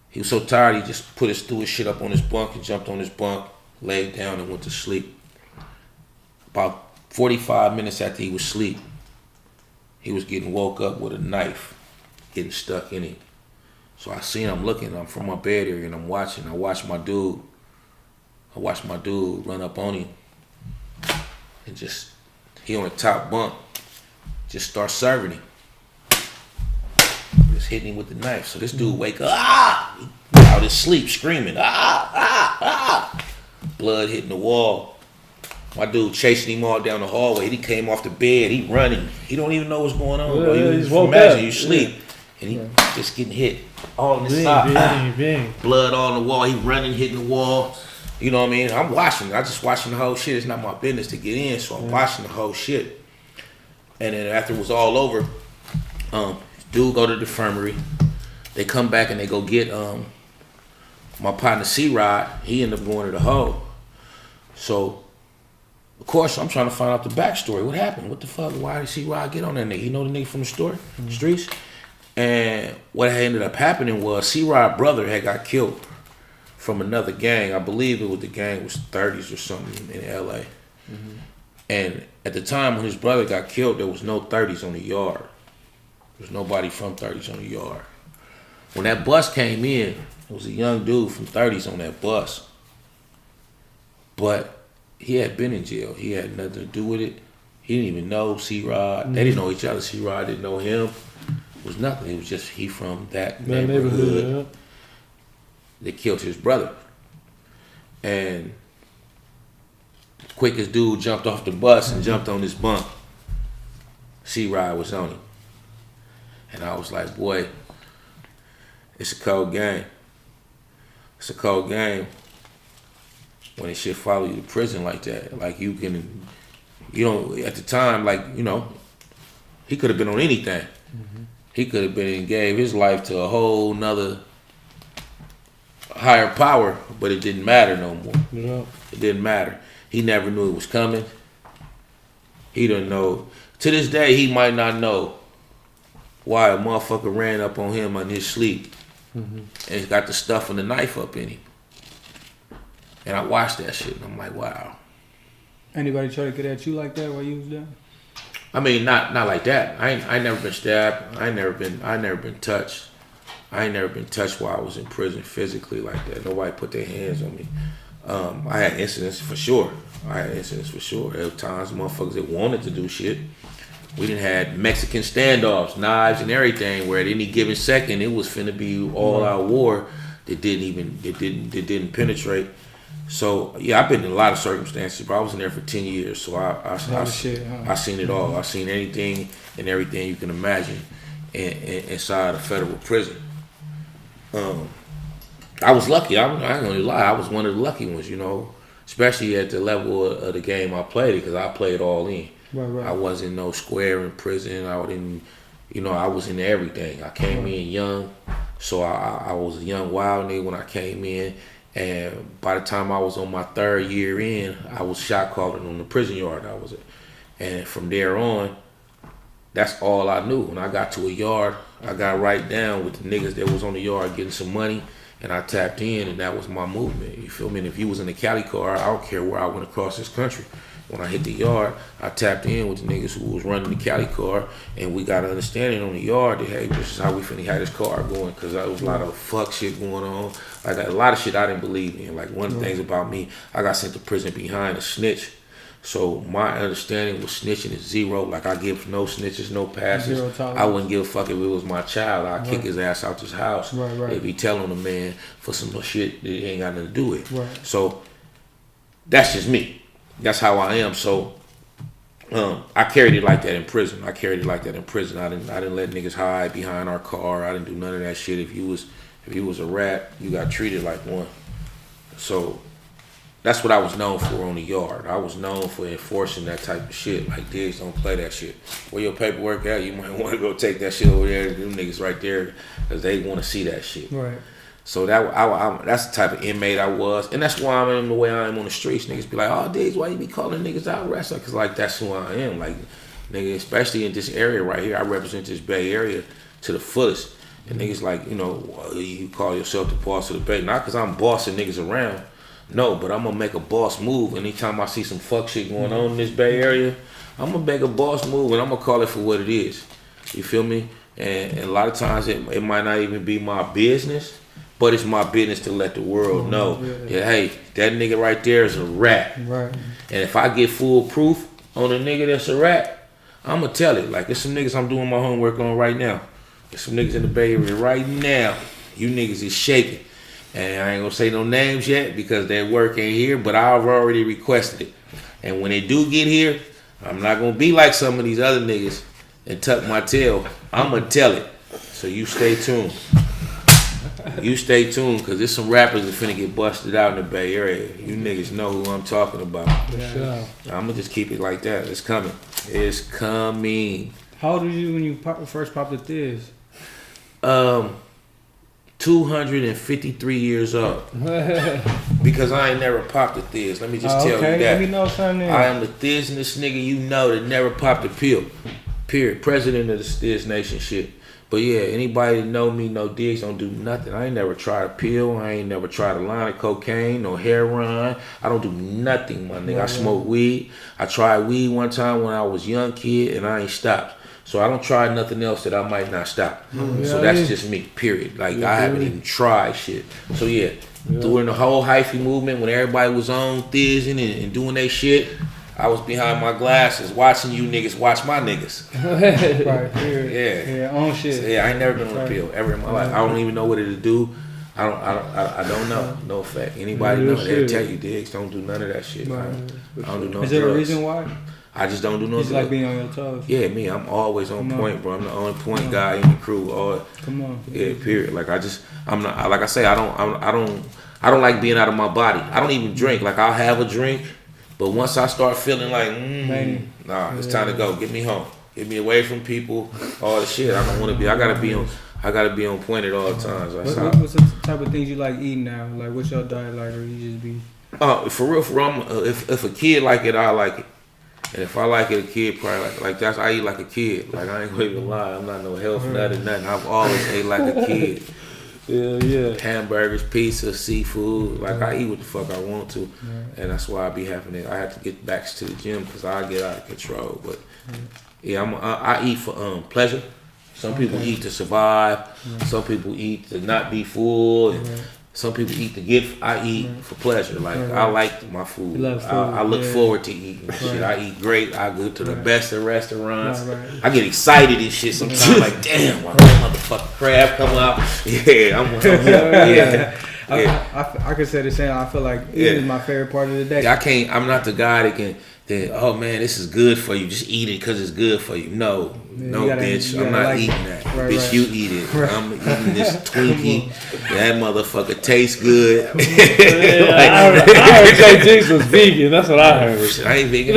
He was so tired, he just threw his shit up on his bunk and jumped on his bunk, laid down and went to sleep. About 45 minutes after he was asleep, he was getting woke up with a knife getting stuck in him. So I seen him looking, I'm from my bed area and I'm watching. I watched my dude run up on him and he on the top bunk, just start serving him. Just hitting him with the knife. So this dude wake up, out his sleep, screaming, blood hitting the wall. My dude chasing him all down the hallway. He came off the bed, he running. He don't even know what's going on, bro. Imagine you sleep and he just getting hit all in the side. Blood all on the wall. He running, hitting the wall. You know what I mean? I'm watching. I just watching the whole shit. It's not my business to get in, so I'm watching the whole shit. And then after it was all over, dude go to the infirmary. They come back and they go get my partner C-Rod. He ended up going to the hole. So, of course, I'm trying to find out the backstory. What happened? What the fuck? Why did C-Rod get on that nigga? You know the nigga from the store, streets? And what had ended up happening was C-Rod's brother had got killed from another gang. I believe it was the gang was 30s or something in LA. Mm-hmm. And at the time when his brother got killed, there was no 30s on the yard. There was nobody from 30s on the yard. When that bus came in, there was a young dude from 30s on that bus. But he had been in jail. He had nothing to do with it. He didn't even know C-Rod. They didn't know each other. C-Rod didn't know him. It was nothing. It was just he from that neighborhood. They killed his brother. And the quickest dude jumped off the bus and jumped on this bump. C-Rod was on him. And I was like, boy, it's a cold game. It's a cold game when it should follow you to prison like that. Like you can, at the time, like, he could have been on anything. Mm-hmm. He could have been and gave his life to a whole nother higher power, but it didn't matter no more. Yeah. It didn't matter. He never knew it was coming. He didn't know. To this day, he might not know why a motherfucker ran up on him in his sleep and he's got the stuff and the knife up in him. And I watched that shit and I'm like, wow. Anybody try to get at you like that while you was there? I mean, not like that. I never been stabbed. I never been touched. I ain't never been touched while I was in prison physically like that. Nobody put their hands on me. I had incidents for sure. There were times motherfuckers that wanted to do shit. We done had Mexican standoffs, knives and everything, where at any given second it was finna be all out war that didn't penetrate. So yeah, I've been in a lot of circumstances, but I was in there for 10 years, so I seen it all. I seen anything and everything you can imagine inside a federal prison. I was lucky. I ain't gonna lie. I was one of the lucky ones, especially at the level of the game I played, because I played all in. Right. I wasn't no square in prison. I was in everything. I came in young, so I was a young wild nigga when I came in. And by the time I was on my 3rd year in, I was shot calling on the prison yard I was at. And from there on, that's all I knew. When I got to a yard, I got right down with the niggas that was on the yard getting some money, and I tapped in, and that was my movement. You feel me? And if you was in the Cali car, I don't care where I went across this country. When I hit the yard, I tapped in with the niggas who was running the Cali car, and we got an understanding on the yard that, hey, this is how we finna have this car going, because there was a lot of fuck shit going on. Like a lot of shit I didn't believe in. Like one of the things about me, I got sent to prison behind a snitch. So my understanding was snitching is zero. Like I give no snitches, no passes. I wouldn't give a fuck if it was my child. I'd kick his ass out this house. Right. If he telling a man for some shit that he ain't got nothing to do with. Right. So that's just me. That's how I am. So I carried it like that in prison. I didn't let niggas hide behind our car. I didn't do none of that shit. If you was a rat, you got treated like one. So that's what I was known for on the yard. I was known for enforcing that type of shit. Like, Diggs, don't play that shit. Where your paperwork at? You might want to go take that shit over there to them niggas right there, because they want to see that shit. Right. So that's the type of inmate I was, and that's why I'm the way I am on the streets. Niggas be like, "Oh, Diggs, why you be calling niggas out wrestler?" Because like that's who I am. Like, nigga, especially in this area right here, I represent this Bay Area to the fullest. And niggas like, you call yourself the boss of the Bay, not because I'm bossing niggas around. No, but I'm gonna make a boss move. Anytime I see some fuck shit going on in this Bay Area, I'm gonna make a boss move, and I'm gonna call it for what it is. You feel me? And a lot of times it might not even be my business. But it's my business to let the world know that, hey, that nigga right there is a rat. Right. And if I get full proof on a nigga that's a rat, I'm going to tell it. Like, there's some niggas I'm doing my homework on right now. There's some niggas in the Bay Area right now. You niggas is shaking. And I ain't going to say no names yet because that work ain't here, but I've already requested it. And when they do get here, I'm not going to be like some of these other niggas and tuck my tail. I'm going to tell it. So you stay tuned. You stay tuned, because there's some rappers that finna get busted out in the Bay Area. You niggas know who I'm talking about. Yeah. I'm gonna just keep it like that. It's coming. It's coming. How old were you when you first popped the Thiz? 253 years old. Because I ain't never popped the Thiz. Let me just tell you that. Let me know something. I am the Thizness nigga you know that never popped a pill. Period. President of the Thiz Nation shit. But yeah, anybody that know me, know Diggs, don't do nothing. I ain't never tried a pill. I ain't never tried a line of cocaine, no heroin. I don't do nothing, my nigga. I smoke weed. I tried weed one time when I was a young kid, and I ain't stopped. So I don't try nothing else that I might not stop. So that's just me, period. Like, I haven't even tried shit. So yeah, during the whole hyphy movement, when everybody was on thizzing and doing their shit, I was behind my glasses watching you niggas watch my niggas. Yeah, on shit. So, I ain't never been on a pill ever in my life. I don't even know what it'll do. I don't know. No fact. Anybody know? They'll tell you, Diggs, don't do none of that shit. I don't do no drugs. Is there a reason why? I just don't do no drugs. It's like being on your toes. Yeah, me. I'm always on point, bro. I'm the only point guy in the crew. Come on. Yeah, period. Like I'm not. Like I say, I don't like being out of my body. I don't even drink. Like I'll have a drink. But once I start feeling like, it's time to go. Get me home. Get me away from people. All the shit. I don't want to be. I gotta be on point at all times. What's the type of things you like eating now? Like, what's your diet like, or you just be? For real. If a kid like it, I like it. And if I like it, a kid probably like that's. I eat like a kid. Like I ain't gonna even lie. I'm not no health nut or nothing. I've always ate like a kid. Yeah. Hamburgers, pizza, seafood. Like I eat what the fuck I want to, and that's why I be having it. I have to get back to the gym because I get out of control. But I eat for pleasure. Some people eat to survive. Some people eat to not be full. And some people eat to get. I eat for pleasure. Like I like my food. I look forward to eating shit. I eat great. I go to the best of restaurants. I get excited and shit sometimes. Like damn, my motherfucking crab come out. Yeah, I could say the same. I feel like eating is my favorite part of the day. I'm not the guy that can. Oh man, this is good for you. Just eat it because it's good for you. No, bitch. I'm not eating that. Bitch, you eat it. I'm eating this Twinkie. That motherfucker tastes good. I heard Jay Diggs was vegan. That's what I heard. I ain't vegan. I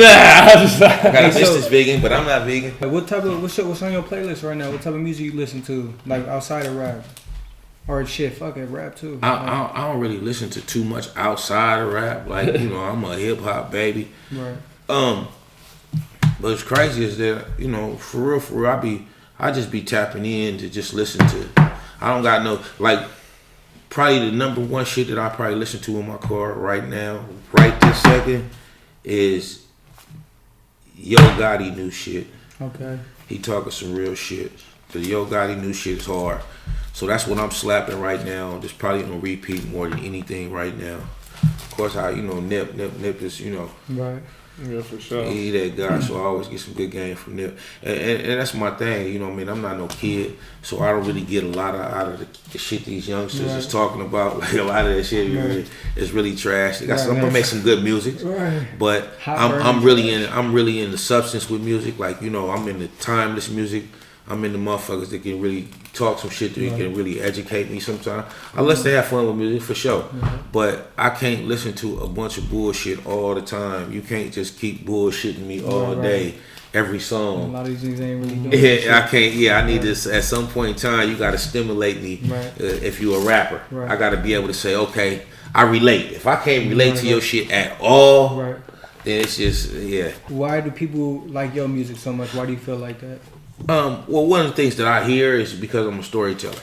got a bitch that's vegan, but I'm not vegan. Like what's on your playlist right now? What type of music you listen to? Like outside of rap? Or shit, fuck it, rap too. I don't really listen to too much outside of rap. Like, I'm a hip hop baby. Right. But it's crazy is that, for real, I just be tapping in to just listen to. I don't got no, like, probably the number one shit that I probably listen to in my car right now, right this second, is Yo Gotti new shit. Okay. He talking some real shit. The Yo Gotti new shit is hard. So that's what I'm slapping right now. Just probably on repeat more than anything right now. Of course, Nip is, Right. Yeah, for sure. He that guy, so I always get some good game from Nip. And that's my thing, I'm not no kid, so I don't really get a lot out of the shit these youngsters is talking about. Like a lot of that shit is really trash. I'm gonna make some good music, but I'm really in the substance with music. Like I'm in the timeless music. I'm in the motherfuckers that can really talk some shit that can really educate me sometimes. Unless they have fun with music, for sure. But I can't listen to a bunch of bullshit all the time. You can't just keep bullshitting me all day, every song. A lot of these things ain't really doing shit. I can't. I need to, at some point in time, you got to stimulate me if you're a rapper. I got to be able to say, okay, I relate. If I can't relate to your shit at all, then it's just, Why do people like your music so much? Why do you feel like that? Well, one of the things that I hear is because I'm a storyteller.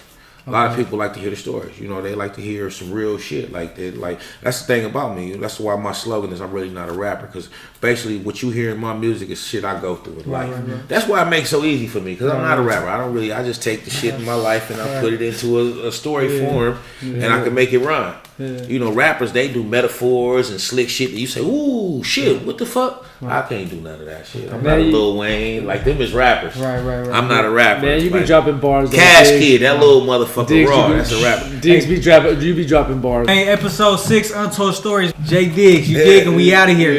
A lot of people like to hear the stories. They like to hear some real shit. Like that's the thing about me. That's why my slogan is I'm really not a rapper. Because basically, what you hear in my music is shit I go through in life. That's why it makes it so easy for me. Because I'm not a rapper. I just take the shit in my life and I put it into a story form, and I can make it rhyme. Rappers, they do metaphors and slick shit that you say, ooh, shit, what the fuck? I can't do none of that shit. I'm not a Lil Wayne. Like, them is rappers. Right. I'm not a rapper. Man, you be dropping bars. Cash Kid, that little motherfucker raw. That's a rapper. Diggs you be dropping bars. Hey, episode 6, Untold Stories. Jay Diggs, you dig, and we out of here.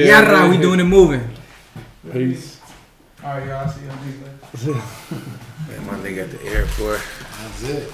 We doing it moving. Peace. All right, y'all. See y'all later. Man, my nigga at the airport. That's it.